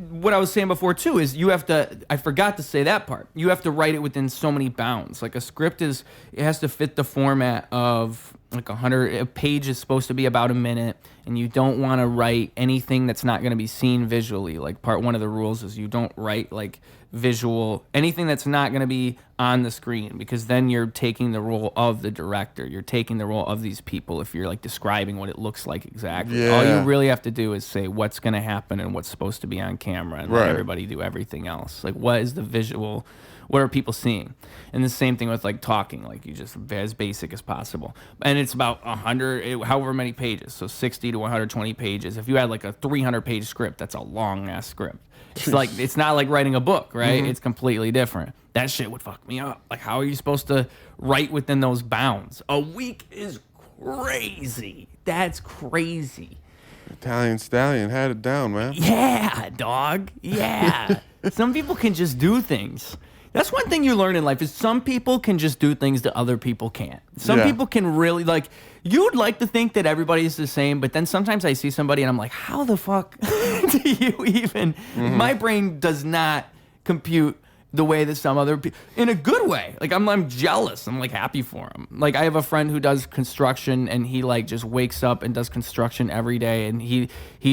what I was saying before too is you have to. I forgot to say that part. You have to write it within so many bounds. Like a script it has to fit the format of like 100. A page is supposed to be about a minute, and you don't want to write anything that's not going to be seen visually. Like part one of the rules is you don't write like visual anything that's not going to be on the screen, because then you're taking the role of the director. You're taking the role of these people if you're like describing what it looks like exactly. All you really have to do is say what's going to happen and what's supposed to be on camera, and let everybody do everything else. Like what is the visual, what are people seeing? And the same thing with like talking, like you just as basic as possible. And it's about 100 however many pages, so 60 to 120 pages. If you had like a 300-page script, that's a long ass script. It's like it's not like writing a book, right? It's completely different. That shit would fuck me up. Like, how are you supposed to write within those bounds? A week is crazy. That's crazy. Italian Stallion had it down, man. Yeah, dog. Yeah. Some people can just do things. That's one thing you learn in life is some people can just do things that other people can't. Some people can really, like, you'd like to think that everybody's the same, but then sometimes I see somebody and I'm like, how the fuck do you even... My brain does not compute the way that some other people... In a good way. Like, I'm jealous. I'm, like, happy for him. Like, I have a friend who does construction, and he, like, just wakes up and does construction every day, and he'd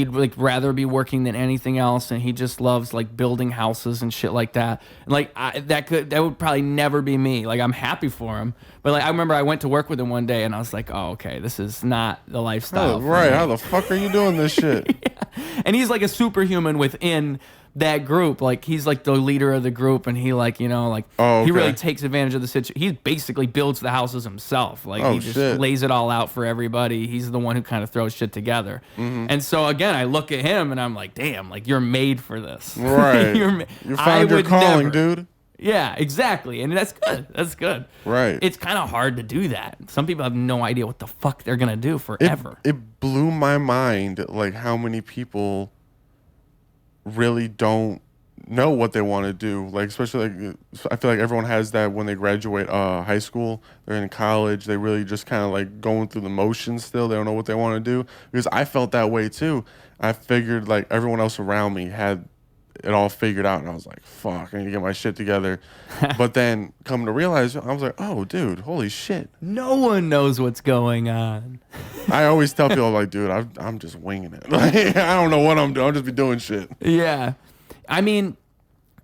like, rather be working than anything else, and he just loves, like, building houses and shit like that. And, like, that would probably never be me. Like, I'm happy for him. But, like, I remember I went to work with him one day, and I was like, oh, okay, this is not the lifestyle. Oh, right. How the fuck are you doing this shit? Yeah. And he's, like, a superhuman within... that group. Like he's like the leader of the group, and he like, you know, like he really takes advantage of the situation. He basically builds the houses himself. Like he just lays it all out for everybody. He's the one who kind of throws shit together. And so again, I look at him and I'm like, damn, like you're made for this. Right. You found your calling, dude. Yeah, exactly. And that's good. That's good. Right. It's kind of hard to do that. Some people have no idea what the fuck they're going to do forever. It blew my mind, like how many people really don't know what they want to do. Like, especially like I feel like everyone has that when they graduate high school, they're in college, they really just kind of like going through the motions still. They don't know what they want to do, because I felt that way too. I figured like everyone else around me had it all figured out, and I was like, fuck, I need to get my shit together. But then come to realize, I was like, oh dude, holy shit, no one knows what's going on. I always tell people, like, dude, I'm just winging it. Like, I don't know what I'm doing. I'll just be doing shit. Yeah. I mean,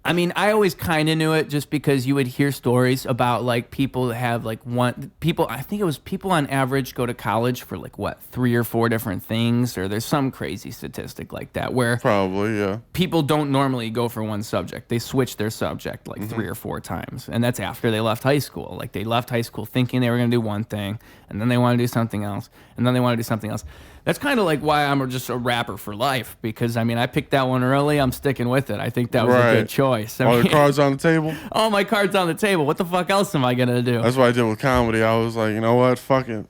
I always kind of knew it just because you would hear stories about like people that have like I think it was people on average go to college for like what, 3 or 4 different things, or there's some crazy statistic like that where probably, yeah, people don't normally go for one subject. They switch their subject like 3 or 4 times. And that's after they left high school. Like they left high school thinking they were going to do one thing, and then they want to do something else, and then they want to do something else. That's kind of like why I'm just a rapper for life, because, I mean, I picked that one early. I'm sticking with it. I think that was a good choice. All the cards on the table? All my cards on the table. What the fuck else am I going to do? That's what I did with comedy. I was like, you know what? Fuck it.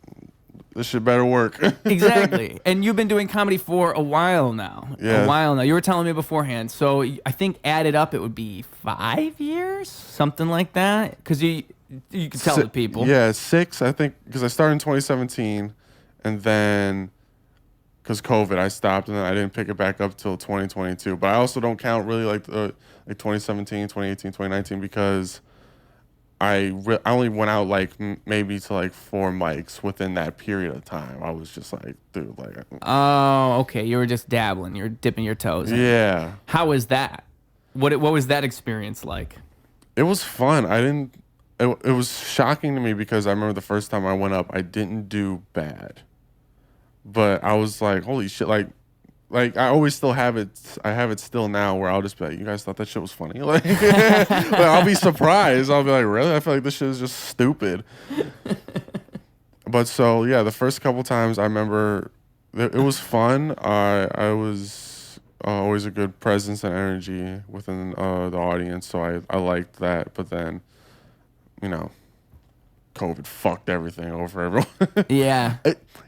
This shit better work. Exactly. And you've been doing comedy for a while now. Yeah. A while now. You were telling me beforehand. So I think added up, it would be 5 years? Something like that? Because you can tell the people. Yeah, 6, I think, because I started in 2017, and then... because COVID, I stopped, and then I didn't pick it back up till 2022. But I also don't count really like 2017, 2018, 2019, because I only went out like maybe to like 4 mics within that period of time. I was just like, dude, like. Oh, okay. You were just dabbling. You were dipping your toes in. Yeah. How was that? What was that experience like? It was fun. It was shocking to me, because I remember the first time I went up, I didn't do bad. but I was like, holy shit, like I always still have it. I have it still now where I'll just be like, you guys thought that shit was funny? Like, but I'll be surprised. I'll be like, really? I feel like this shit is just stupid. But so yeah, the first couple times I remember it was fun. I was always a good presence and energy within the audience, so I liked that. But then, you know, COVID fucked everything over for everyone. Yeah.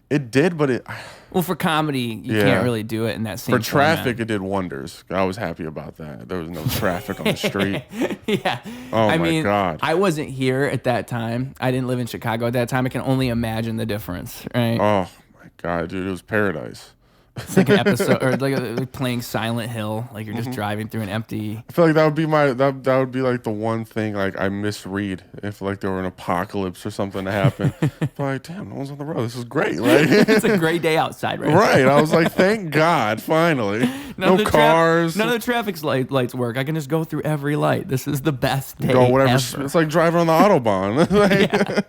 It did, but Well, for comedy, you Yeah. can't really do it in that same for traffic format. it did wonders. I was happy about that. There was no traffic on the street. Yeah. Oh I my mean, God. I wasn't here at that time. I didn't live in Chicago at that time. I can only imagine the difference, right? Oh my God, dude, it was paradise. It's like an episode, or like playing Silent Hill, like you're Mm-hmm. just driving through an empty. I feel like that would be that would be like the one thing like I misread if like there were an apocalypse or something to happen. But like, damn, no one's on the road. This is great. Like, It's a great day outside, right? right. I was like, thank God, finally. None of No the cars. None of the traffic lights work. I can just go through every light. This is the best day Go whatever. ever. It's like driving on the autobahn. Like,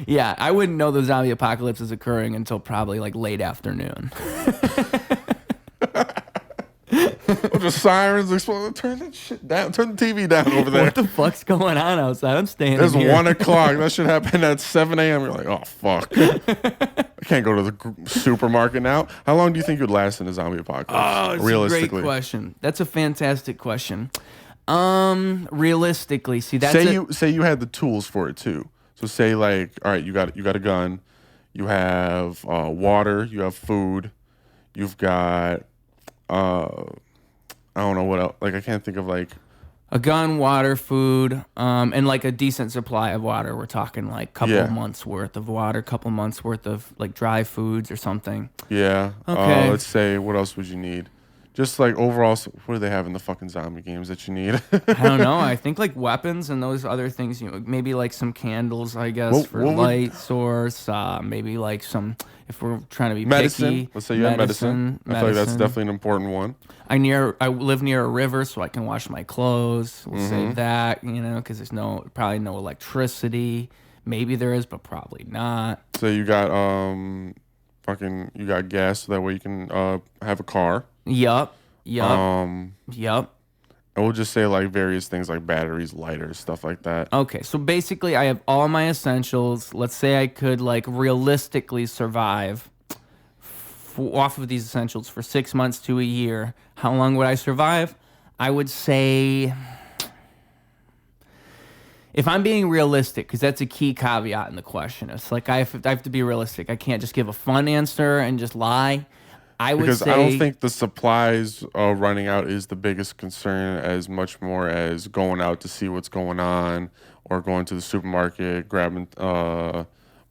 Yeah, I wouldn't know the zombie apocalypse is occurring until probably like late afternoon. the sirens explode. Turn that shit down. Turn the TV down over there. What the fuck's going on outside? I'm staying It's in here. 1 o'clock. That should happen at 7 a.m. You're like, oh fuck. I can't go to the supermarket now. How long do you think it would last in a zombie apocalypse? Oh, it's a realistically, great question. That's a fantastic question. Realistically, see that's say you had the tools for it too. So say like, all right, you got a gun, you have water, you have food, you've got I don't know what else. Like I can't think of like a gun, water, food, and like a decent supply of water. We're talking like couple Yeah. months worth of water, couple months worth of like dry foods or something. yeah. Okay. Let's say what else would you need? Just like overall, what do they have in the fucking zombie games that you need? I don't know. I think like weapons and those other things. You know, maybe like some candles, I guess, What- for what would- light source. Maybe like some. If we're trying to be Medicine. picky, Let's say you have medicine. I feel like that's definitely an important one. I live near a river, so I can wash my clothes. We'll say that, you know, because there's probably no electricity. Maybe there is, but probably not. So you got you got gas, so that way you can have a car. Yup. And Yup. we'll just say like various things like batteries, lighters, stuff like that. Okay, so basically, I have all my essentials. Let's say I could like realistically survive off of these essentials for 6 months to a year. How long would I survive? I would say, if I'm being realistic, because that's a key caveat in the question. It's like I have to be realistic. I can't just give a fun answer and just lie. I would Because say I don't think the supplies running out is the biggest concern as much more as going out to see what's going on or going to the supermarket, grabbing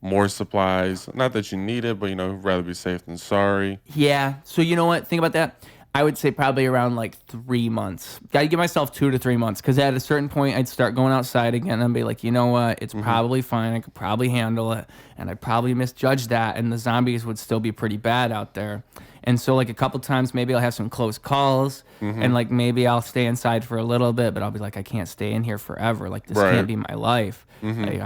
more supplies. Not that you need it, but you know, rather be safe than sorry. Yeah. So you know what? Think about that. I would say probably around like 3 months. Gotta give myself 2 to 3 months, because at a certain point I'd start going outside again and be like, you know what? It's probably fine. I could probably handle it, and I'd probably misjudge that, and the zombies would still be pretty bad out there. And so like a couple times maybe I'll have some close calls, and like maybe I'll stay inside for a little bit, but I'll be like, I can't stay in here forever. Like this Right. can't be my life. Like,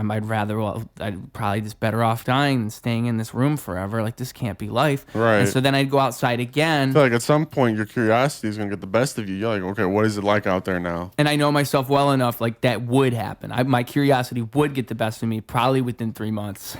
I'd probably just better off dying than staying in this room forever. Like this can't be life. Right. And so then I'd go outside again. I feel like at some point your curiosity is gonna get the best of you. You're like, okay, what is it like out there now? And I know myself well enough, like that would happen. My curiosity would get the best of me probably within 3 months.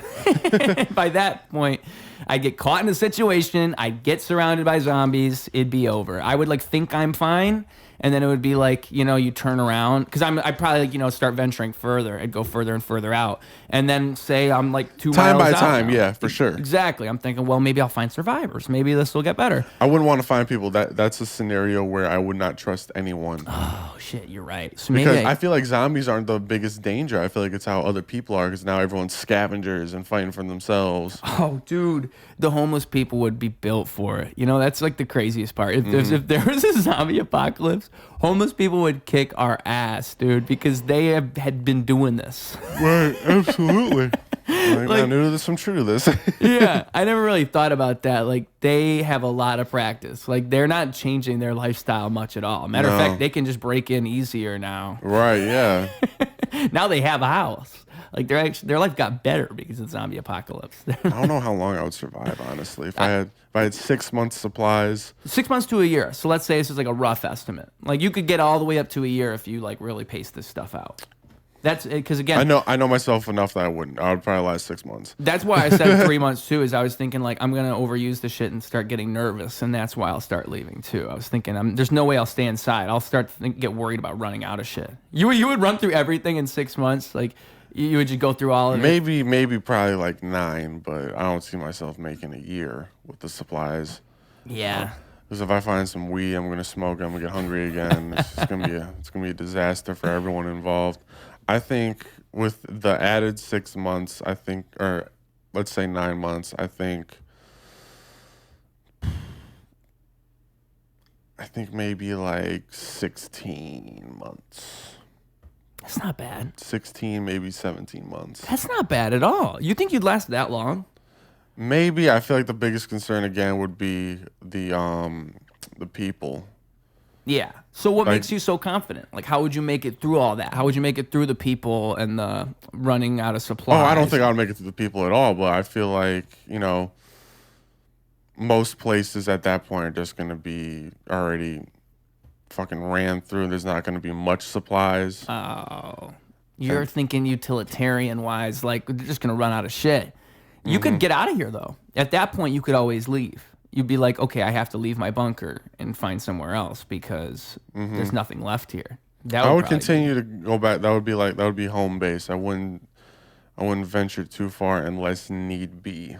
By that point, I'd get caught in a situation. I'd get surrounded by zombies. It'd be over. I would like think I'm fine. And then it would be like, you know, you turn around, because I'd probably like, you know, start venturing further. I'd go further and further out. And then say I'm like 2 Time miles by out time, now. yeah, for sure. Exactly. I'm thinking, well, maybe I'll find survivors. Maybe this will get better. I wouldn't want to find people. That's a scenario where I would not trust anyone. Oh, shit, you're right. So Because maybe I feel like zombies aren't the biggest danger. I feel like it's how other people are, because now everyone's scavengers and fighting for themselves. Oh, dude, the homeless people would be built for it. You know, that's like the craziest part. If there was a zombie apocalypse, homeless people would kick our ass, dude, because they had been doing this. Right, absolutely. I knew there's some truth to this. Yeah, I never really thought about that. Like, they have a lot of practice. Like, they're not changing their lifestyle much at all. Matter of No. fact, they can just break in easier now. Right, yeah. Now they have a house. Like their life got better because of the zombie apocalypse. I don't know how long I would survive, honestly. If I had 6 months supplies. 6 months to a year. So let's say this is like a rough estimate. Like you could get all the way up to a year if you like really pace this stuff out. That's because again, I know myself enough that I wouldn't. I would probably last 6 months. that's why I said 3 months too. Is I was thinking like I'm gonna overuse the shit and start getting nervous, and that's why I'll start leaving too. I was thinking there's no way I'll stay inside. I'll start to get worried about running out of shit. You would run through everything in 6 months, like you would just go through all of it. Maybe probably like 9, but I don't see myself making a year with the supplies. Yeah. Because if I find some weed, I'm gonna smoke. I'm gonna get hungry again. It's gonna be a disaster for everyone involved. I think with the added 6 months, or let's say 9 months, I think maybe like 16 months. That's not bad. 16, maybe 17 months. That's not bad at all. You think you'd last that long? Maybe. I feel like the biggest concern again would be the people. Yeah. So what makes you so confident? Like, how would you make it through all that? How would you make it through the people and the running out of supplies? Oh, I don't think I would make it through the people at all, but I feel like, most places at that point are just going to be already fucking ran through. There's not going to be much supplies. Oh. You're thinking utilitarian-wise, like, they're just going to run out of shit. You could get out of here, though. At that point, you could always leave. You'd be like, okay, I have to leave my bunker and find somewhere else because there's nothing left here. I would continue to go back. That would be home base. I wouldn't venture too far unless need be.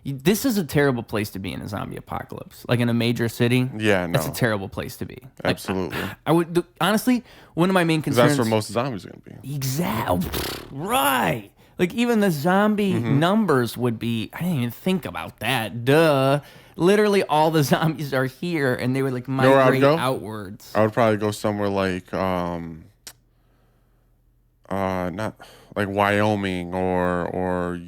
This is a terrible place to be in a zombie apocalypse. Like in a major city. Yeah, no. It's a terrible place to be. Like, Absolutely. I would honestly, one of my main concerns. That's where most zombies are going to be. Exactly. Right. Like even the zombie numbers would be. I didn't even think about that. Duh. Literally all the zombies are here, and they would like migrate outwards. I would probably go somewhere like not like Wyoming or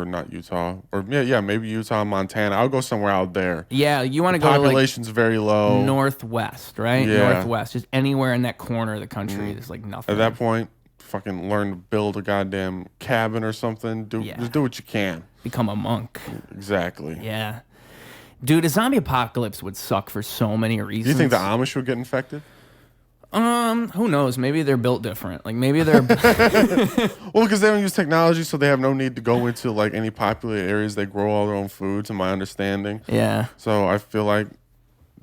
not Utah or maybe Utah, Montana. I would go somewhere out there. Yeah, you want to go. Population's like very low. Northwest, right? Yeah. Northwest, just anywhere in that corner of the country. There's like nothing. At that point, fucking learn to build a goddamn cabin or something. Just do what you can. Become a monk. Exactly. Yeah. Dude, a zombie apocalypse would suck for so many reasons. Do you think the Amish would get infected? Who knows? Maybe they're built different. Like maybe they're well, because they don't use technology, so they have no need to go into like any popular areas. They grow all their own food, to my understanding. Yeah. So I feel like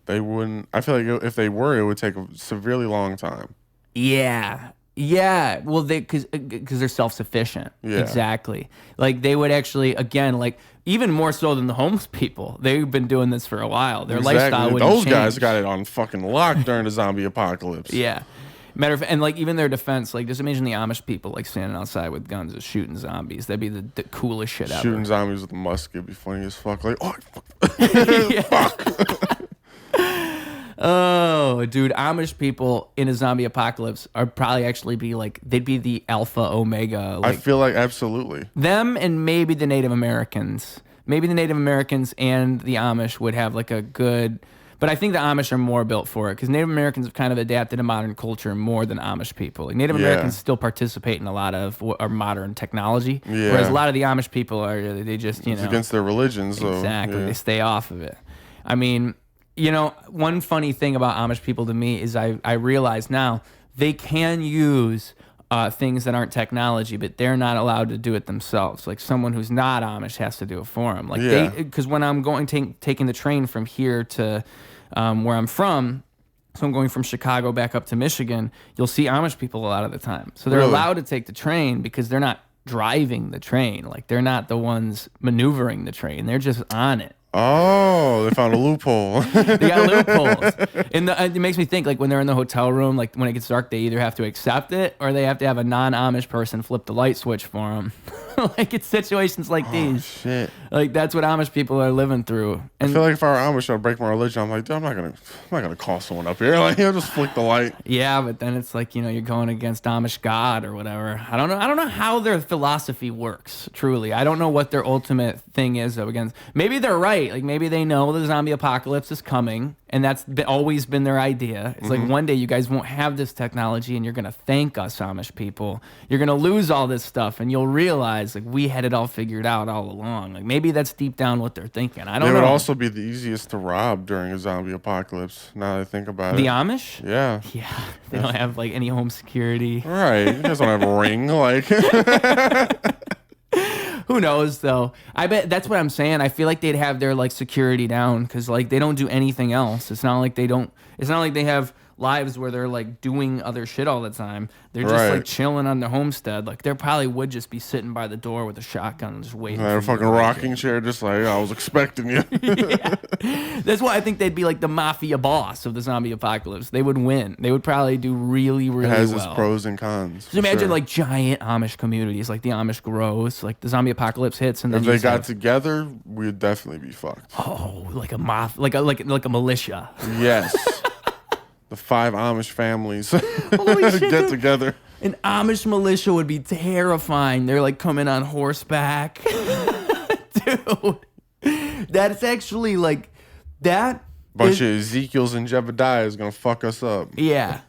they wouldn't. I feel like if they were, it would take a severely long time. Yeah. Yeah. Well, because they're self-sufficient. Yeah. Exactly. Like they would actually, again, like even more so than the homeless people. They've been doing this for a while. Their lifestyle would change. Those guys got it on fucking lock during the zombie apocalypse. Yeah. Matter of fact, and like even their defense, like just imagine the Amish people like standing outside with guns and shooting zombies. That'd be the coolest shit ever. Shooting zombies with a musket would be funny as fuck. Like, oh, fuck. Oh, dude, Amish people in a zombie apocalypse are probably actually be like, they'd be the alpha omega. Like, I feel like absolutely. Them and maybe the Native Americans. Maybe the Native Americans and the Amish would have like a good, but I think the Amish are more built for it because Native Americans have kind of adapted to modern culture more than Amish people. Like Native Americans still participate in a lot of our modern technology, whereas a lot of the Amish people are, they just, it's against their religion. So, exactly. They stay off of it. I mean, one funny thing about Amish people to me is I realize now they can use things that aren't technology, but they're not allowed to do it themselves. Like someone who's not Amish has to do it for them. Like because when I'm taking the train from here to where I'm from, so I'm going from Chicago back up to Michigan, you'll see Amish people a lot of the time. So they're allowed to take the train because they're not driving the train. Like they're not the ones maneuvering the train. They're just on it. Oh, they found a loophole. They got loopholes. And it makes me think, like, when they're in the hotel room, like, when it gets dark, they either have to accept it or they have to have a non-Amish person flip the light switch for them. Like, it's situations like these. Shit. Like, that's what Amish people are living through. And I feel like if I were Amish, I'd break my religion. I'm like, dude, I'm not gonna call someone up here. Like, just flick the light. Yeah, but then it's like, you're going against Amish God or whatever. I don't know how their philosophy works, truly. I don't know what their ultimate thing is against. Maybe they're right. right. Like maybe they know the zombie apocalypse is coming, and that's always been their idea. It's like one day you guys won't have this technology, and you're gonna thank us, Amish people. You're gonna lose all this stuff, and you'll realize like we had it all figured out all along. Like maybe that's deep down what they're thinking. I don't know. They would also be the easiest to rob during a zombie apocalypse. Now that I think about The it. Amish? Yeah. Yeah, they don't have like any home security. Right. You guys don't have a ring. Like. Who knows though? I bet that's what I'm saying. I feel like they'd have their like security down because like they don't do anything else. It's not like they don't. It's not like they have lives where they're like doing other shit all the time. They're just like Right. chilling on their homestead. Like they probably would just be sitting by the door with a shotgun, just waiting. That for you fucking to break rocking chair, just like I was expecting you. it. That's why I think they'd be like the mafia boss of the zombie apocalypse. They would win. They would probably do really, really It has well. its pros and cons. Just imagine sure. like giant Amish communities, like the Amish grows, like the zombie apocalypse hits, and then If you they just got have- together, we'd definitely be fucked. oh, like a like a militia. Yes. The 5 Amish families Holy shit, get dude. together. An Amish militia would be terrifying. They're like coming on horseback. Dude, that's actually like that. Bunch is- of Ezekiels and Jebediah is gonna fuck us up. Yeah.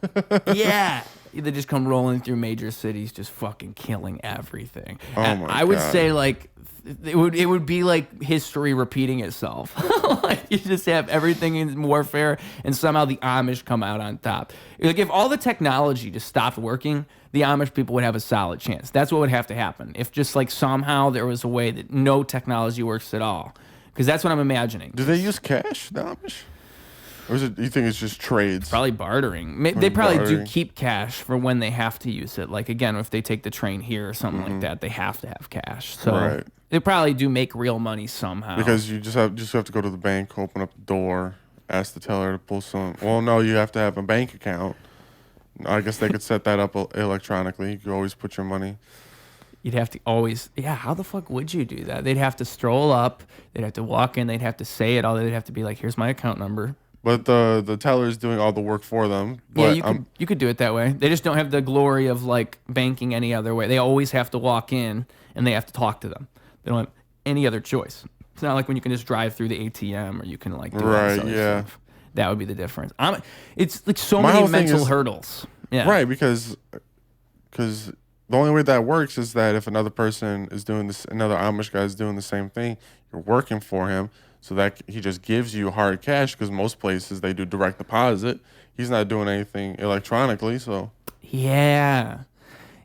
Yeah. They just come rolling through major cities, just fucking killing everything. Oh And my I would God. say like it would be like history repeating itself. Like you just have everything in warfare, and somehow the Amish come out on top. Like if all the technology just stopped working, the Amish people would have a solid chance. That's what would have to happen. If just like somehow there was a way that no technology works at all, because that's what I'm imagining. Do they use cash, the Amish? Or is it? You think it's just trades? Probably bartering. They probably do bartering. keep cash for when they have to use it. Like again, if they take the train here or something like that, they have to have cash. So Right. they probably do make real money somehow. Because you just have to go to the bank, open up the door, ask the teller to pull some. Well, no, you have to have a bank account. I guess they could set that up electronically. You could always put your money. You'd have to always, yeah. How the fuck would you do that? They'd have to stroll up. They'd have to walk in. They'd have to say it all. They'd have to be like, "Here's my account number." But the teller's doing all the work for them. Yeah, But you could do it that way. They just don't have the glory of like banking any other way. They always have to walk in and they have to talk to them. They don't have any other choice. It's not like when you can just drive through the ATM or you can like do all this Right, other yeah. stuff. That would be the difference. It's like so My many whole thing mental is- hurdles. Yeah. Right, because the only way that works is that if another person is doing this, another Amish guy is doing the same thing, you're working for him, so that he just gives you hard cash. Because most places they do direct deposit. He's not doing anything electronically, so Yeah.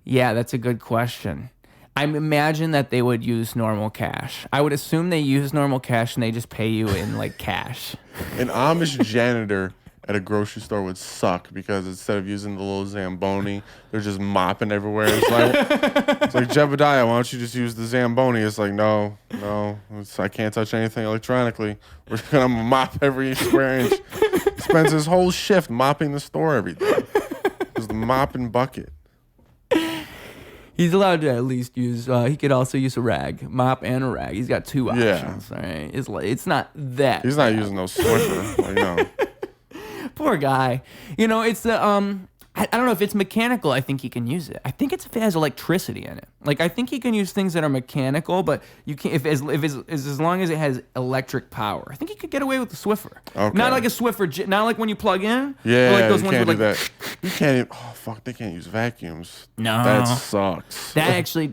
Yeah, that's a good question. I imagine that they would use normal cash. I would assume they use normal cash and they just pay you in like cash. an Amish janitor at a grocery store would suck because instead of using the little Zamboni, they're just mopping everywhere. It's like Jebediah, why don't you just use the Zamboni? It's like, no, I can't touch anything electronically. We're gonna mop every square inch. He spends his whole shift mopping the store every day. Just the mopping bucket. He's allowed to at least use. He could also use a rag, mop and a rag. He's got 2 Yeah. options. All right, it's not that. He's not using no Swiffer. Like, no. Poor guy. You know, it's the I don't know if it's mechanical. I think he can use it. I think it's if it has electricity in it. Like I think he can use things that are mechanical, but you can if as long as it has electric power. I think he could get away with the Swiffer. Okay. Not like a Swiffer, not like when you plug in. Yeah, or like those you ones can't do with like, that. You can't even, oh, fuck, they can't use vacuums. No. That sucks. That actually,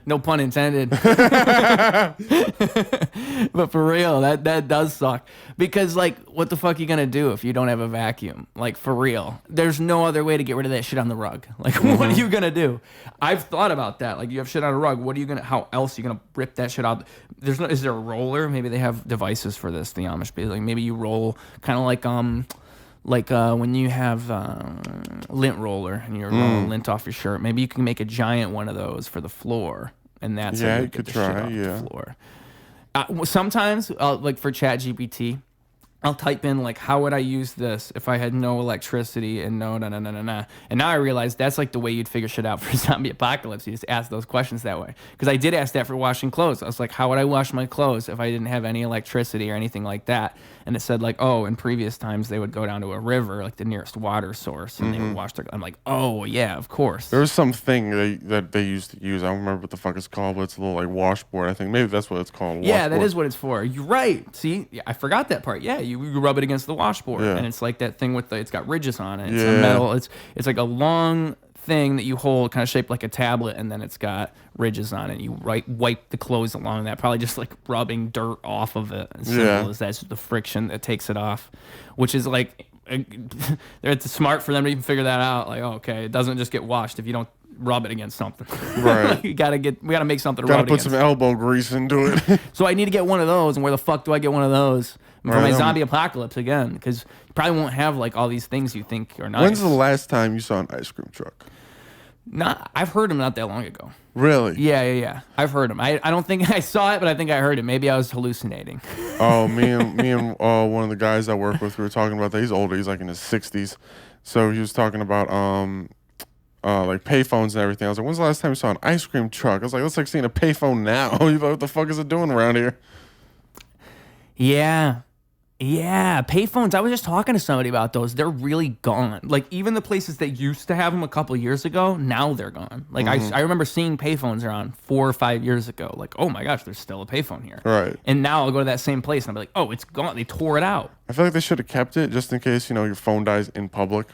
no pun intended. But for real, that does suck. Because, like, what the fuck are you going to do if you don't have a vacuum? Like, for real. There's no other way to get rid of that shit on the rug. Like, what are you going to do? I've thought about that. Like, you have shit on a rug. What are you going to, how else are you going to rip that shit out? Is there a roller? Maybe they have devices for this, the Amish people. Like, maybe you roll kind of like when you have lint roller and you're rolling lint off your shirt, maybe you can make a giant one of those for the floor, and that's how Yeah, you you get could the shit try, off yeah. the floor. Sometimes, like for ChatGPT, I'll type in like, how would I use this if I had no electricity and no. And now I realize that's like the way you'd figure shit out for zombie apocalypse. You just ask those questions that way. Because I did ask that for washing clothes. I was like, how would I wash my clothes if I didn't have any electricity or anything like that? And it said like, oh, in previous times they would go down to a river, like the nearest water source, and they would wash their. I'm like, oh yeah, of course. There was something that they used to use. I don't remember what the fuck it's called, but it's a little like washboard. I think maybe that's what it's called. Yeah, that washboard. is what it's for. You're right. See, yeah, I forgot that part. Yeah, you rub it against the washboard, and it's like that thing with it's got ridges on it. It's a metal. It's like a long thing that you hold, kind of shaped like a tablet, and then it's got ridges on it. You wipe the clothes along that, probably just like rubbing dirt off of it. As simple as that's the friction that takes it off, which is like it's smart for them to even figure that out. Like, oh, okay, it doesn't just get washed if you don't rub it against something. Right. we gotta make something to Gotta rub it put against. some elbow grease into it. So I need to get one of those, and where the fuck do I get one of those? For Right, my zombie apocalypse again, because you probably won't have like all these things you think are nice. When's the last time you saw an ice cream truck? I've heard him not that long ago. Really? Yeah. I've heard him. I don't think I saw it, but I think I heard it. Maybe I was hallucinating. Oh, me and one of the guys I work with, we were talking about that. He's older. He's like in his 60s. So he was talking about like payphones and everything. I was like, when's the last time you saw an ice cream truck? I was like, that's like seeing a payphone now. You like, what the fuck is it doing around here? Yeah, payphones. I was just talking to somebody about those. They're really gone. Like even the places that used to have them a couple years ago, now they're gone. Like I remember seeing payphones around 4 or 5 years ago. Like, oh my gosh, there's still a payphone here. Right. And now I'll go to that same place and I'll be like, oh, it's gone. They tore it out. I feel like they should have kept it just in case, your phone dies in public.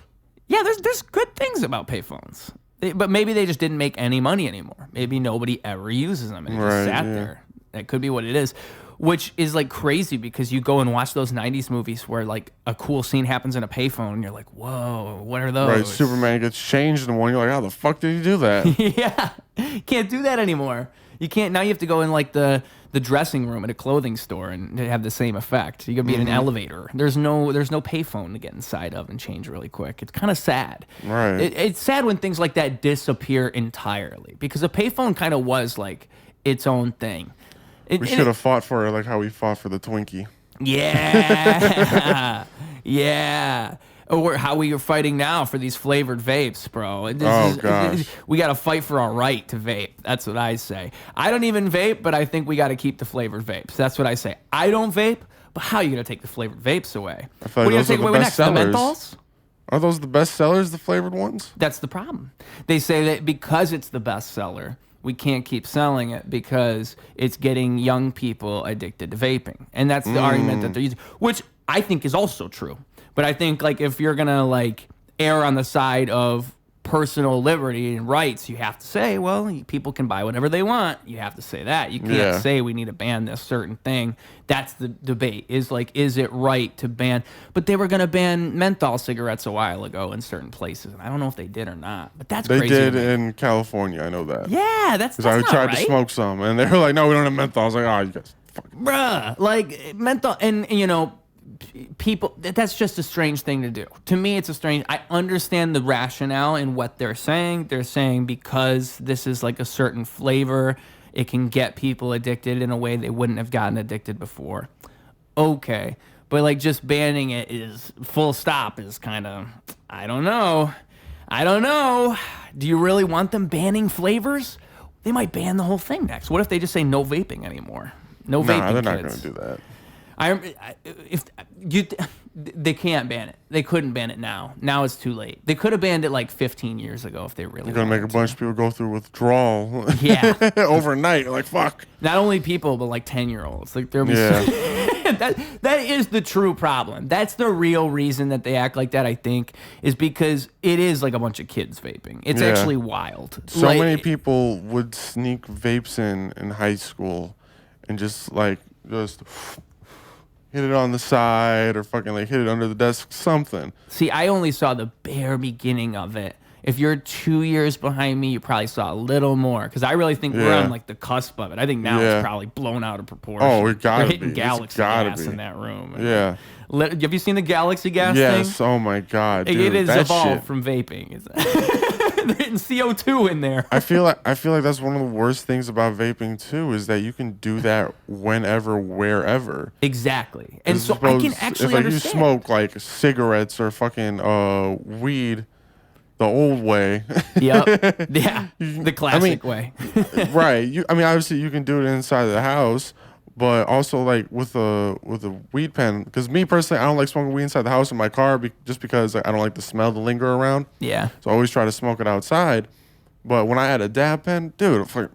Yeah, there's good things about payphones. But maybe they just didn't make any money anymore. Maybe nobody ever uses them and it just sat there. That could be what it is. Which is like crazy because you go and watch those 90s movies where like a cool scene happens in a payphone and you're like, whoa, what are those? Right, Superman gets changed in one. You're like, how the fuck did he do that? Yeah, can't do that anymore. You can't. Now you have to go in like the dressing room at a clothing store and have the same effect. You gotta be in an elevator. There's no payphone to get inside of and change really quick. It's kind of sad. Right. It's sad when things like that disappear entirely because a payphone kind of was like its own thing. We should have fought for it like how we fought for the Twinkie. Yeah. Yeah. Or how we are fighting now for these flavored vapes, bro. Gosh. We got to fight for our right to vape. That's what I say. I don't even vape, but I think we got to keep the flavored vapes. That's what I say. I don't vape, but how are you going to take the flavored vapes away? I feel like what are you going those to take are the away best next? The sellers. menthols? Are those the best sellers, the flavored ones? That's the problem. They say that because it's the best seller, we can't keep selling it because it's getting young people addicted to vaping. And that's the argument that they're using, which I think is also true. But I think like if you're going to like err on the side of personal liberty and rights, you have to say, well, people can buy whatever they want. You have to say that. You can't say we need to ban this certain thing. That's the debate is like, is it right to ban? But they were going to ban menthol cigarettes a while ago in certain places. And I don't know if they did or not, but that's They crazy. did in California. I know that. Yeah, that's Because I not tried right. to smoke some and they were like, no, we don't have menthol. I was like, oh, you guys fucking. Bruh, like menthol, and people, that's just a strange thing to do. To me, it's a strange, I understand the rationale in what they're saying. They're saying because this is like a certain flavor, it can get people addicted in a way they wouldn't have gotten addicted before. Okay. But like just banning it is full stop is kind of, I don't know. Do you really want them banning flavors? They might ban the whole thing next. What if they just say no vaping anymore? No vaping. Nah, they're not kids. going to do that. They can't ban it. They couldn't ban it now. Now it's too late. They could have banned it like 15 years ago if they really You're going to make a bunch of people go through withdrawal. Yeah. Overnight. You're like, fuck. Not only people, but like 10-year-olds. Like there'll be that is the true problem. That's the real reason that they act like that, I think, is because it is like a bunch of kids vaping. It's actually wild. So many people would sneak vapes in high school and just hit it on the side or fucking like hit it under the desk, something. See, I only saw the bare beginning of it If you're 2 years behind me, you probably saw a little more because I really think we're on like the cusp of it. I think now it's probably blown out of proportion. Oh, it gotta They're hitting be. galaxy gas in that room. Yeah. Have you seen the galaxy gas thing? Yes. Oh my God, dude. It is that evolved shit. from vaping. They're hitting CO2 in there. I feel like that's one of the worst things about vaping too, is that you can do that whenever, wherever. Exactly. And so I can actually if like understand. you smoke like cigarettes or fucking weed the old way. Yep. Yeah. The classic way. Right. I mean, obviously you can do it inside the house, but also like with a weed pen. Because me personally, I don't like smoking weed inside the house in my car just because I don't like the smell to linger around. Yeah. So I always try to smoke it outside. But when I had a dab pen, dude, it's like,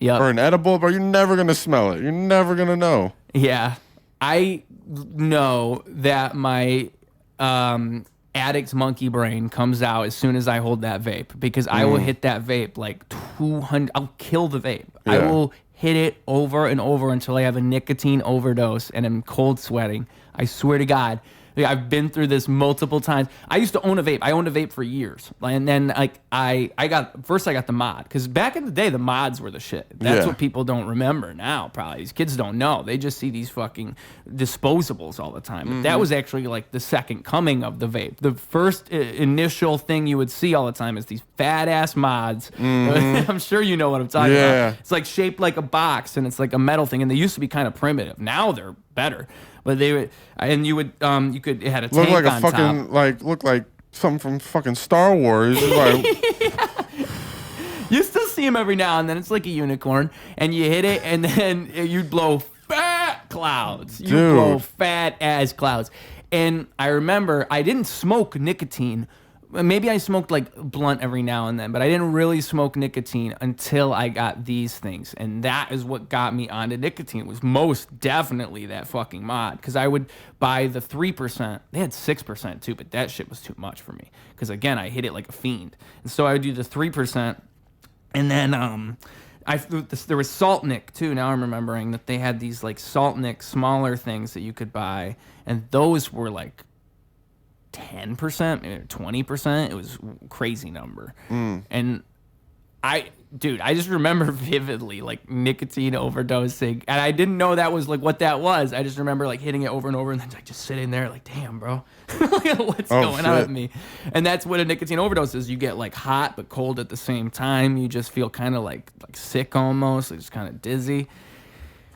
or an edible, but you're never gonna smell it. You're never gonna know. Yeah. I know that my addict's monkey brain comes out as soon as I hold that vape because I will hit that vape like 200. I'll kill the vape. Yeah. I will hit it over and over until I have a nicotine overdose and I'm cold sweating. I swear to God. I've been through this multiple times. I used to own a vape. I owned a vape for years. And then like I got the mod. Because back in the day, the mods were the shit. That's what people don't remember now, probably. These kids don't know. They just see these fucking disposables all the time. But that was actually like the second coming of the vape. The first initial thing you would see all the time is these fat-ass mods. I'm sure you know what I'm talking about. It's like shaped like a box, and it's like a metal thing. And they used to be kind of primitive. Now they're better. But they would, and you would, it had a tank like a on fucking top. look like something from fucking Star Wars. Like, You still see them every now and then. It's like a unicorn, and you hit it, and then you'd blow fat clouds. You blow fat ass clouds. And I remember I didn't smoke nicotine. Maybe I smoked like blunt every now and then, but I didn't really smoke nicotine until I got these things. And that is what got me onto nicotine, was most definitely that fucking mod. Because I would buy the 3%. They had 6% too, but that shit was too much for me. Because again, I hit it like a fiend. And so I would do the 3%. And then there was Salt Nick too. Now I'm remembering that they had these like Salt Nick smaller things that you could buy. And those were like 10%, 20%. It was a crazy number. And I just remember vividly like nicotine overdosing, and I didn't know that was like what that was. I just remember like hitting it over and over, and then like just sitting there like, damn, bro, what's going on with me? And that's what a nicotine overdose is. You get like hot but cold at the same time. You just feel kind of like sick almost, like just kind of dizzy.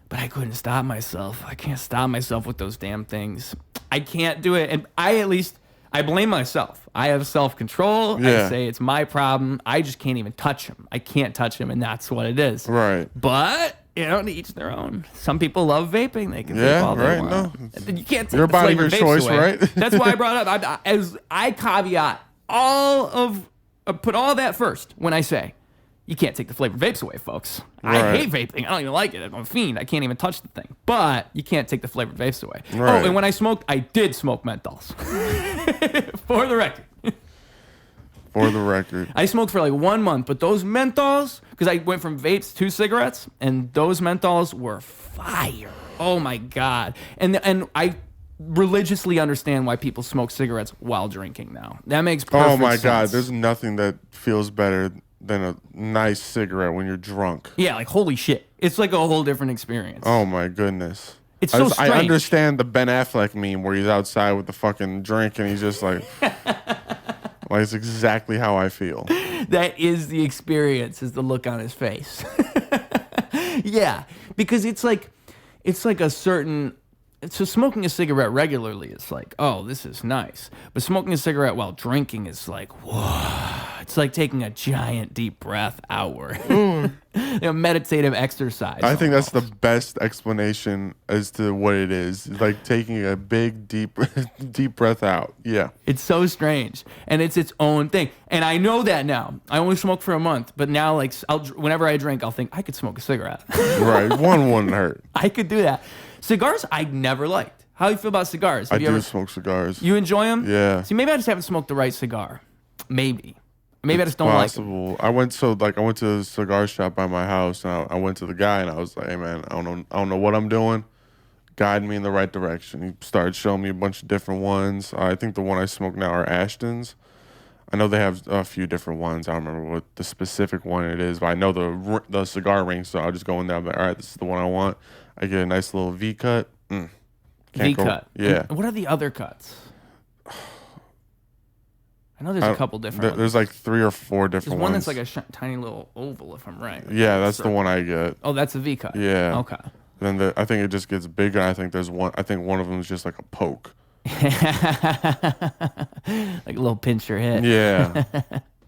But I couldn't stop myself. I can't stop myself with those damn things. I can't do it, and I blame myself. I have self-control. I say it's my problem. I just can't even touch him. I can't touch him, and that's what it is. Right. But, to each their own. Some people love vaping. They can vape all they want. No. You can't take your the body, flavored your vapes choice, away. right? That's why I brought it up. I caveat put all that first when I say, you can't take the flavored vapes away, folks. Right. I hate vaping. I don't even like it. I'm a fiend. I can't even touch the thing. But you can't take the flavored vapes away. Right. Oh, and when I smoked, I did smoke menthols. For the record. For the record. I smoked for like 1 month, but those menthols, because I went from vapes to cigarettes, and those menthols were fire. Oh my God. And I religiously understand why people smoke cigarettes while drinking now. That makes perfect sense. Oh my God. There's nothing that feels better than a nice cigarette when you're drunk. Yeah, like holy shit. It's like a whole different experience. Oh my goodness. It's so strange. I understand the Ben Affleck meme where he's outside with the fucking drink and he's just like, like it's exactly how I feel. That is the experience, is the look on his face. Yeah, because it's like a certain. So smoking a cigarette regularly is like, oh, this is nice. But smoking a cigarette while drinking is like, whoa. It's like taking a giant deep breath outward. Meditative exercise. I think that's the best explanation as to what it is. It's like taking a big, deep breath out. Yeah. It's so strange. And it's its own thing. And I know that now. I only smoked for a month. But now, like, whenever I drink, I'll think, I could smoke a cigarette. Right. One wouldn't hurt. I could do that. Cigars, I never liked. How do you feel about cigars? I do smoke cigars. You enjoy them? Yeah. See, maybe I just haven't smoked the right cigar. Maybe I just don't like them. I went to a cigar shop by my house, and I went to the guy, and I was like, hey, man, I don't know what I'm doing. Guide me in the right direction. He started showing me a bunch of different ones. I think the one I smoke now are Ashtons. I know they have a few different ones. I don't remember what the specific one it is, but I know the cigar range. So I'll just go in there. I'm like, all right, this is the one I want. I get a nice little V cut. V cut. Yeah. And what are the other cuts? I know there's a couple different ones. There's like 3 or 4 different There's one ones. that's like a tiny little oval, if I'm right. Yeah, that's the one I get. Oh, that's a V cut. Yeah. Okay. Then I think it just gets bigger. I think there's one. I think one of them is just like a poke. Like a little pincher hit. Yeah.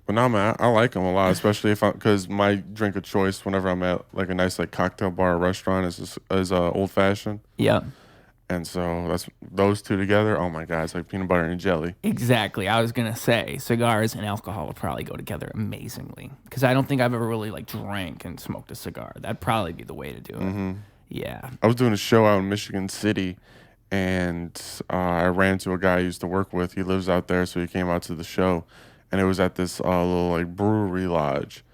But no, man, I like them a lot, especially because my drink of choice whenever I'm at like a nice like cocktail bar or restaurant is old fashioned. Yeah. And so that's those two together. Oh my God, it's like peanut butter and jelly. Exactly. I was gonna say cigars and alcohol would probably go together amazingly because I don't think I've ever really like drank and smoked a cigar. That'd probably be the way to do it. Mm-hmm. Yeah. I was doing a show out in Michigan City, and I ran into a guy I used to work with. He lives out there, so he came out to the show, and it was at this little like brewery lodge,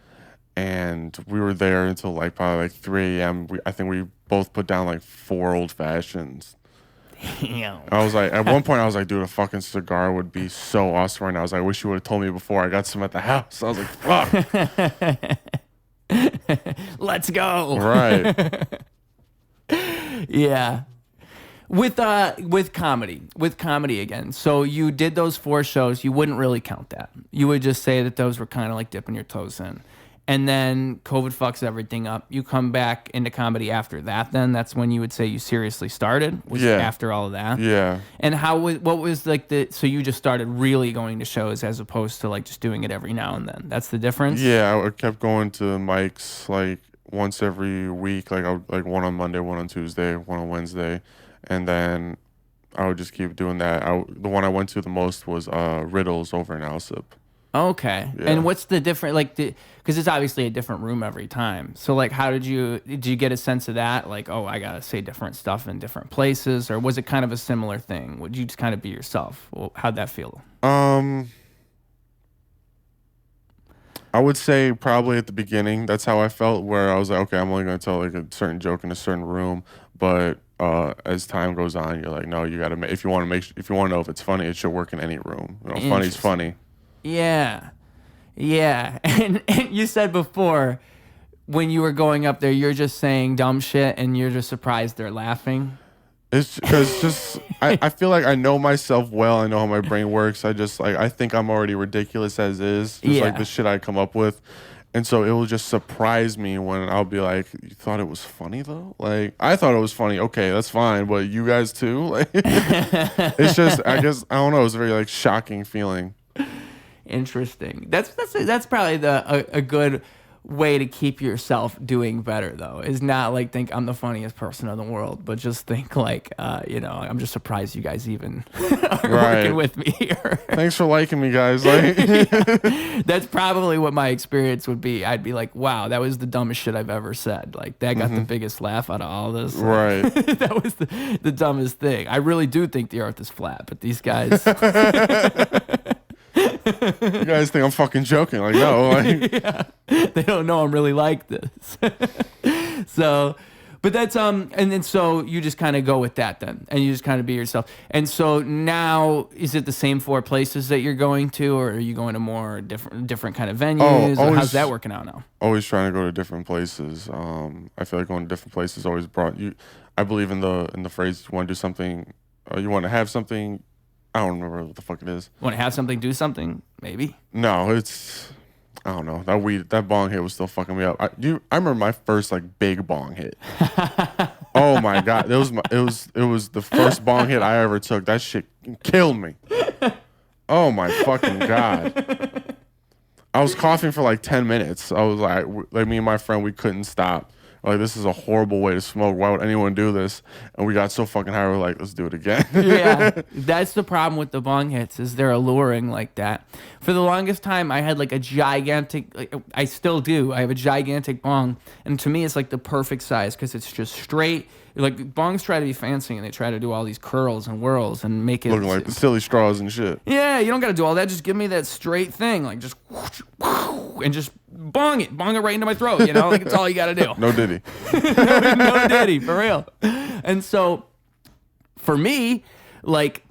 and we were there until like probably like 3 a.m. I think we both put down like 4 old fashions. Damn. I was like, at one point, I was like, dude, a fucking cigar would be so awesome right now. I was like, I wish you would have told me before. I got some at the house. I was like, fuck. Let's go. Right. Yeah. With comedy again. So you did those 4 shows. You wouldn't really count that. You would just say that those were kind of like dipping your toes in. And then COVID fucks everything up. You come back into comedy after that. Then that's when you would say you seriously started. Was after all of that. Yeah. And what was like so you just started really going to shows as opposed to like just doing it every now and then. That's the difference. Yeah, I kept going to mics like once every week. Like I would like one on Monday, one on Tuesday, one on Wednesday, and then I would just keep doing that. The one I went to the most was Riddles over in Alsip. Okay. Yeah. And what's the different because it's obviously a different room every time. So like how did you get a sense of that? Like, oh, I gotta say different stuff in different places, or was it kind of a similar thing? Would you just kind of be yourself? Well, how'd that feel? I would say probably at the beginning, that's how I felt, where I was like, okay, I'm only gonna tell like a certain joke in a certain room, but as time goes on, you're like, no, you gotta if you want to know if it's funny, it should work in any room. You know, funny's funny. Yeah. And you said before when you were going up there, you're just saying dumb shit and you're just surprised they're laughing. It's because I feel like I know myself well. I know how my brain works. I think I'm already ridiculous as is. Just like the shit I come up with. And so it will just surprise me when I'll be like, you thought it was funny though? Like, I thought it was funny. Okay, that's fine. But you guys too? Like, it's just, I guess, I don't know. It's a very like shocking feeling. Interesting. That's probably a good way to keep yourself doing better though, is not like think I'm the funniest person in the world, but just think like I'm just surprised you guys even are working with me here. Thanks for liking me, guys. Like that's probably what my experience would be. I'd be like, wow, that was the dumbest shit I've ever said. Like that got the biggest laugh out of all this. Right. That was the dumbest thing. I really do think the earth is flat, but these guys you guys think I'm fucking joking? Like, no. Like, yeah. They don't know I'm really like this. So, but that's and then so you just kind of go with that then, and you just kind of be yourself. And so now, is it the same 4 places that you're going to, or are you going to more different kind of venues? Or how's that working out now? Always trying to go to different places. I feel like going to different places always brought you. I believe in the phrase, you want to do something, you want to have something. I don't remember what the fuck it is. Want to have something, do something, maybe? No, it's, I don't know. That bong hit was still fucking me up. I remember my first like big bong hit. Oh my God. It was the first bong hit I ever took. That shit killed me. Oh my fucking God. I was coughing for like 10 minutes. I was like me and my friend, we couldn't stop. Like, this is a horrible way to smoke. Why would anyone do this? And we got so fucking high, we're like, let's do it again. Yeah, that's the problem with the bong hits, is they're alluring like that. For the longest time, I had like a gigantic, I still do. I have a gigantic bong. And to me, it's like the perfect size because it's just straight. Like, bongs try to be fancy and they try to do all these curls and whirls and make it looking like the silly straws and shit. Yeah, you don't got to do all that. Just give me that straight thing. Like, just whoosh, whoosh, and just bong it right into my throat. You know, like it's all you got to do. No diddy. no diddy, for real. And so, for me, like,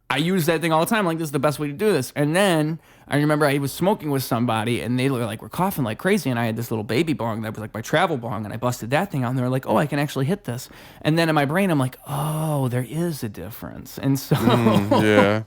I use that thing all the time. Like, this is the best way to do this. And then I remember I was smoking with somebody and they were coughing like crazy, and I had this little baby bong that was like my travel bong, and I busted that thing out, and they were like, oh, I can actually hit this. And then in my brain I'm like, oh, there is a difference. And so Yeah.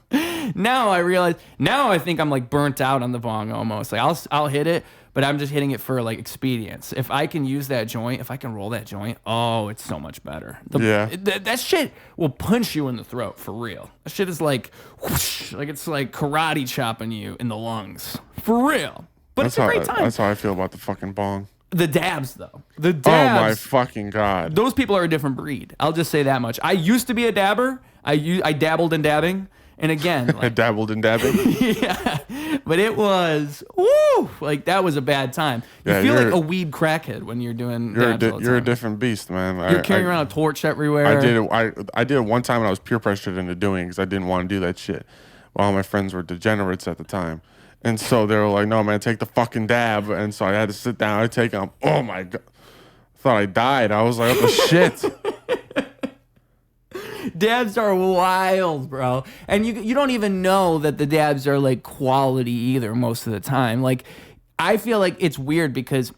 now I realize, now I think I'm like burnt out on the bong almost. Like I'll hit it, but I'm just hitting it for like expedience. If I can use that joint, if I can roll that joint, oh, it's so much better. That shit will punch you in the throat for real. That shit is like whoosh, like it's like karate chopping you in the lungs for real. But it's a great time. That's how I feel about the fucking bong. The dabs though, the dabs. Oh my fucking god. Those people are a different breed. I'll just say that much. I used to be a dabber. I dabbled in dabbing. And again, like, I dabbled in dabbing. Yeah, but it was like that was a bad time. You feel like a weed crackhead when you're doing. You're a different beast, man. You're carrying around a torch everywhere. I did it one time, and I was peer pressured into doing it because I didn't want to do that shit. All my friends were degenerates at the time, and so they were like, "No, man, take the fucking dab." And so I had to sit down. I take them. Oh my god, I thought I died. I was like, "What the shit." Dabs are wild, bro. And you don't even know that the dabs are like quality either most of the time. Like, I feel like it's weird because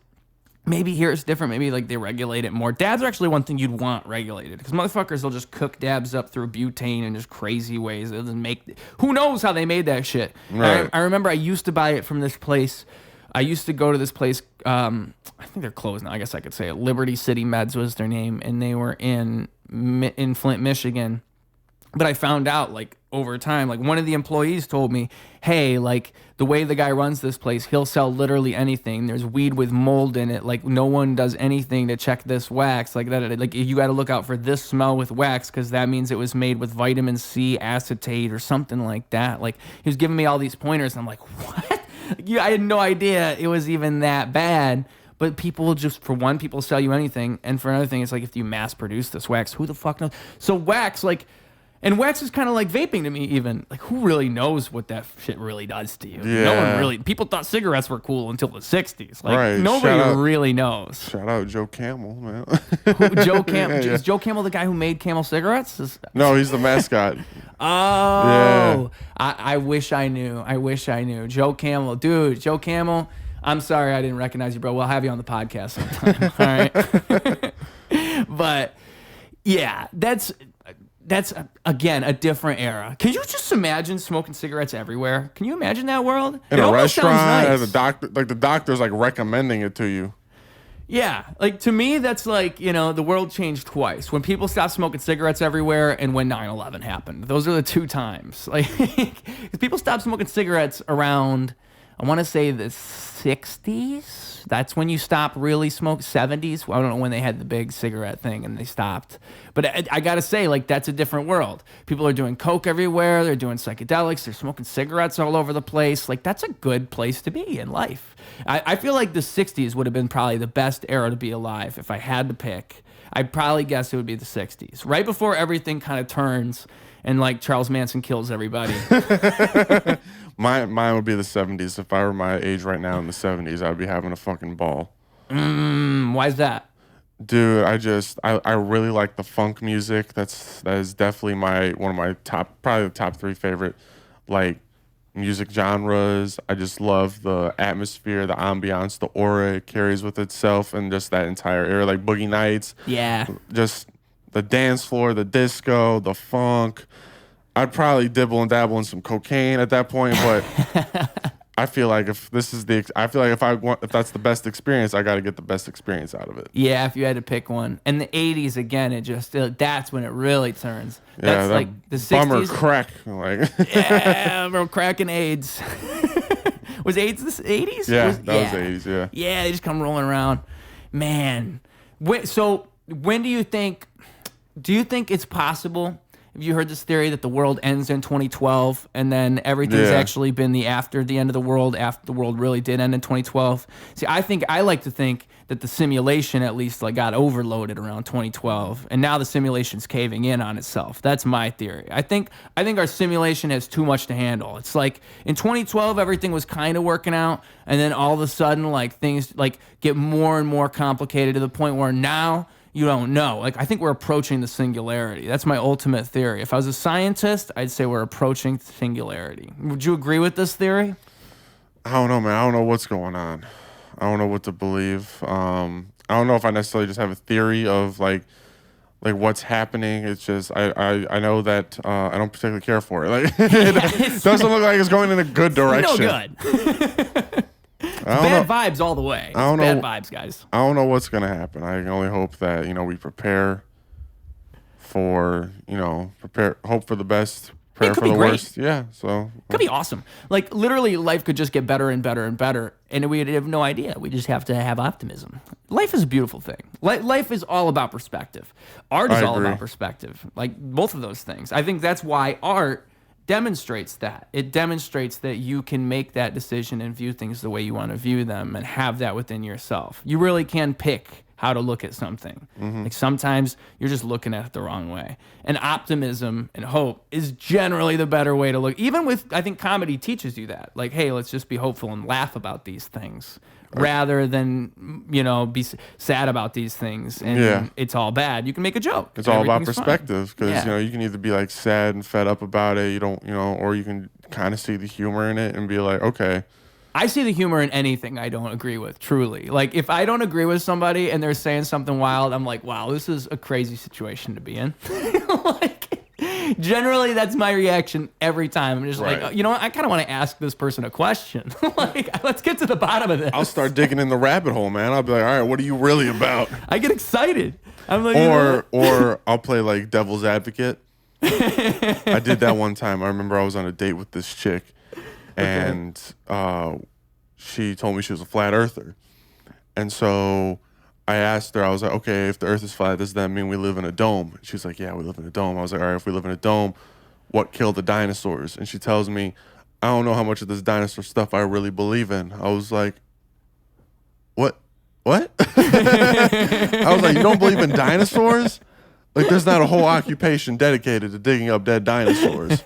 maybe here it's different. Maybe like they regulate it more. Dabs are actually one thing you'd want regulated because motherfuckers will just cook dabs up through butane in just crazy ways. They'll just make, who knows how they made that shit. Right. I remember I used to buy it from this place. I used to go to this place. I think they're closed now. I guess I could say it. Liberty City Meds was their name, and they were in Flint, Michigan. But I found out like over time, like one of the employees told me, hey, like the way the guy runs this place, he'll sell literally anything. There's weed with mold in it. Like no one does anything to check this wax. Like that. Like you got to look out for this smell with wax because that means it was made with vitamin C acetate or something like that. Like he was giving me all these pointers, and I'm like, what? Yeah, I had no idea it was even that bad. But people just, for one, people sell you anything. And for another thing, it's like if you mass produce this wax, who the fuck knows? So wax, like, and wax is kind of like vaping to me even. Like, who really knows what that shit really does to you? Yeah. No one really, people thought cigarettes were cool until the 60s. Like, right. Nobody really knows. Shout out Joe Camel, man. Joe Camel? Yeah. Is Joe Camel the guy who made Camel cigarettes? No, he's the mascot. Oh, yeah. I wish I knew. I wish I knew. Joe Camel. Dude, Joe Camel, I'm sorry I didn't recognize you, bro. We'll have you on the podcast sometime. All right? But, yeah, that's again, a different era. Can you just imagine smoking cigarettes everywhere? Can you imagine that world? In a restaurant, nice. As a doctor, like the doctor's like recommending it to you. Yeah, like to me, that's like, you know, the world changed twice. When people stopped smoking cigarettes everywhere and when 9/11 happened. Those are the two times. Like, people stopped smoking cigarettes around, I want to say the 60s. That's when you stop really smoke. 70s. Well, I don't know when they had the big cigarette thing and they stopped. But I got to say, like, that's a different world. People are doing coke everywhere. They're doing psychedelics. They're smoking cigarettes all over the place. Like, that's a good place to be in life. I feel like the 60s would have been probably the best era to be alive if I had to pick. I'd probably guess it would be the 60s. Right before everything kind of turns and, like, Charles Manson kills everybody. Mine would be the 70s. If I were my age right now in the 70s, I'd be having a fucking ball. Why is that? Dude, I really like the funk music. That is definitely one of my probably the top 3 favorite, like, music genres. I just love the atmosphere, the ambiance, the aura it carries with itself, and just that entire era, like Boogie Nights. Yeah. Just the dance floor, the disco, the funk. I'd probably dibble and dabble in some cocaine at that point, but I feel like if that's the best experience, I got to get the best experience out of it. Yeah, if you had to pick one. And the 80s again, that's when it really turns. Yeah, that's like the 60s. Bummer crack, like yeah, bro, crack and AIDS. Was AIDS the 80s? Yeah, that was the 80s. Yeah. Yeah, they just come rolling around, man. So when do you think it's possible? Have you heard this theory that the world ends in 2012 and then everything's actually been after the end of the world, after the world really did end in 2012? See, I like to think that the simulation at least like got overloaded around 2012 and now the simulation's caving in on itself. That's my theory. I think our simulation has too much to handle. It's like in 2012 everything was kind of working out and then all of a sudden like things like get more and more complicated to the point where now you don't know. Like, I think we're approaching the singularity. That's my ultimate theory. If I was a scientist, I'd say we're approaching singularity. Would you agree with this theory? I don't know, man. I don't know what's going on. I don't know what to believe. I don't know if I necessarily just have a theory of like what's happening. It's just I know that I don't particularly care for it. Like it doesn't look like it's going in a good direction. No good. Bad vibes all the way. I don't bad know. vibes, guys. I don't know what's gonna happen. I can only hope that we prepare for hope for the best, prepare for the worst. Yeah. So Could be awesome. Like literally, life could just get better and better and better, and we'd have no idea. We just have to have optimism. Life is a beautiful thing. Life is all about perspective. Art is all about perspective. Like both of those things. I think that's why art demonstrates that. It demonstrates that you can make that decision and view things the way you want to view them and have that within yourself. You really can pick how to look at something. Like sometimes you're just looking at it the wrong way. And optimism and hope is generally the better way to look. Even with, I think comedy teaches you that. Like, hey, let's just be hopeful and laugh about these things rather than, be sad about these things and it's all bad. You can make a joke. It's all about perspective because, you can either be like sad and fed up about it, or you can kind of see the humor in it and be like, okay. I see the humor in anything I don't agree with, truly. Like, if I don't agree with somebody and they're saying something wild, I'm like, wow, this is a crazy situation to be in. Generally, that's my reaction every time. I'm just like, you know what? I kind of want to ask this person a question. Let's get to the bottom of this. I'll start digging in the rabbit hole, man. I'll be like, all right, what are you really about? I get excited. I'm like, or I'll play like devil's advocate. I did that one time. I remember I was on a date with this chick. And she told me she was a flat earther. And so I asked her, I was like, okay, if the earth is flat, does that mean we live in a dome? She was like, yeah, we live in a dome. I was like, all right, if we live in a dome, what killed the dinosaurs? And she tells me, I don't know how much of this dinosaur stuff I really believe in. I was like, what? I was like, you don't believe in dinosaurs? Like, there's not a whole occupation dedicated to digging up dead dinosaurs.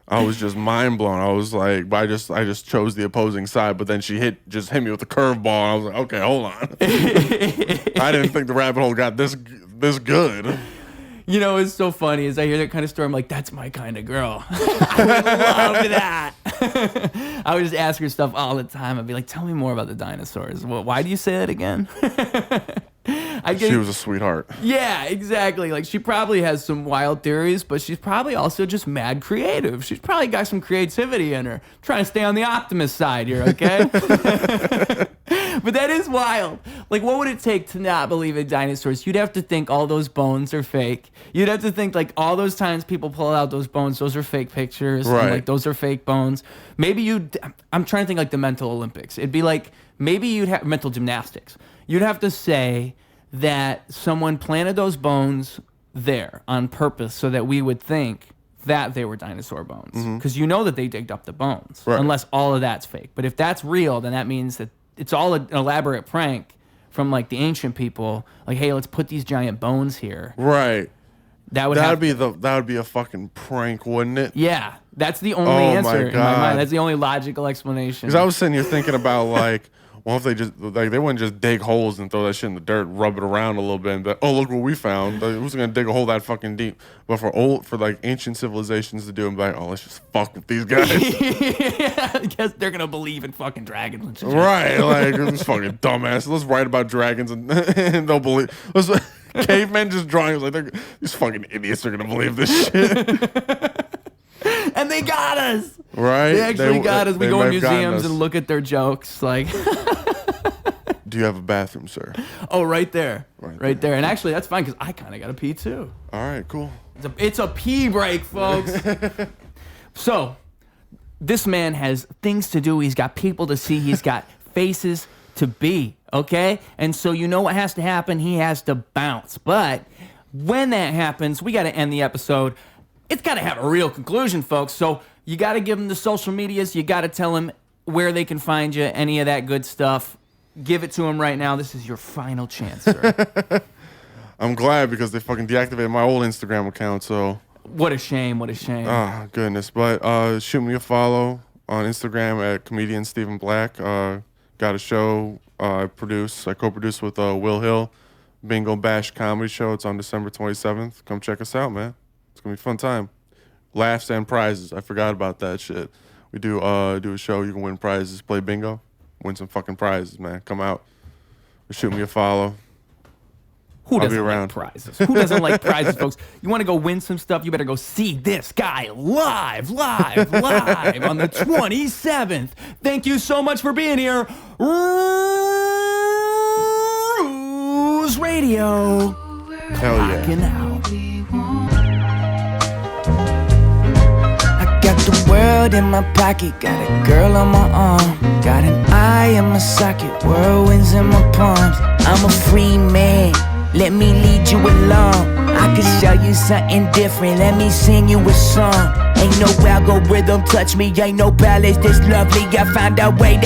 I was just mind blown. I was like, I just chose the opposing side, but then she hit me with a curveball. I was like, okay, hold on. I didn't think the rabbit hole got this good. You know, it's so funny as I hear that kind of story. I'm like, that's my kind of girl. I would love that. I would just ask her stuff all the time. I'd be like, tell me more about the dinosaurs. Well, why do you say that again? She was a sweetheart. Yeah, exactly. Like, she probably has some wild theories, but she's probably also just mad creative. She's probably got some creativity in her. Trying to stay on the optimist side here, okay? But that is wild. Like, what would it take to not believe in dinosaurs? You'd have to think all those bones are fake. You'd have to think, like, all those times people pull out those bones, those are fake pictures. Right. And, like, those are fake bones. Maybe I'm trying to think, like, the mental Olympics. It'd be like, maybe you'd have mental gymnastics. You'd have to say that someone planted those bones there on purpose so that we would think that they were dinosaur bones. Because you know that they digged up the bones, unless all of that's fake. But if that's real, then that means that it's all an elaborate prank from like the ancient people. Like, hey, let's put these giant bones here. Right. That would be a fucking prank, wouldn't it? Yeah, that's the only answer in my mind. That's the only logical explanation. Because I was sitting here thinking about like, well, if they just like they wouldn't just dig holes and throw that shit in the dirt, rub it around a little bit, and be like, oh, look what we found. Like, who's gonna dig a hole that fucking deep? But for like ancient civilizations to do, and be like, oh, let's just fuck with these guys. Yeah, I guess they're gonna believe in fucking dragons and shit. Right? Like this fucking dumbass. Let's write about dragons and they'll believe. Cavemen just drawing. Like these fucking idiots are gonna believe this shit. And they got us. Right? They actually got us. We go in museums and look at their jokes. Like, do you have a bathroom, sir? Oh, right there. Right there. And actually, that's fine because I kind of got to pee too. All right, cool. It's a pee break, folks. So, this man has things to do. He's got people to see. He's got faces to be, okay? And so you know what has to happen? He has to bounce. But when that happens, we got to end the episode. It's got to have a real conclusion, folks. So you got to give them the social medias. You got to tell them where they can find you, any of that good stuff. Give it to them right now. This is your final chance, sir. I'm glad because they fucking deactivated my old Instagram account, so... What a shame, what a shame. Oh, goodness. But shoot me a follow on Instagram at comedian Stephen Black. Got a show I co-produce with Will Hill, Bingo Bash Comedy Show. It's on December 27th. Come check us out, man. It's going to be a fun time. Laughs and prizes. I forgot about that shit. We do a show. You can win prizes. Play bingo. Win some fucking prizes, man. Come out. Shoot me a follow. Who I'll be doesn't like around. prizes? Who doesn't like prizes, folks? You want to go win some stuff? You better go see this guy live on the 27th. Thank you so much for being here. Ruse Radio. Hell yeah. Rocking out. I got the world in my pocket, got a girl on my arm, got an eye in my socket, whirlwinds in my palms. I'm a free man. Let me lead you along. I can show you something different. Let me sing you a song. Ain't no algorithm touch me. Ain't no balance this lovely. I found a way.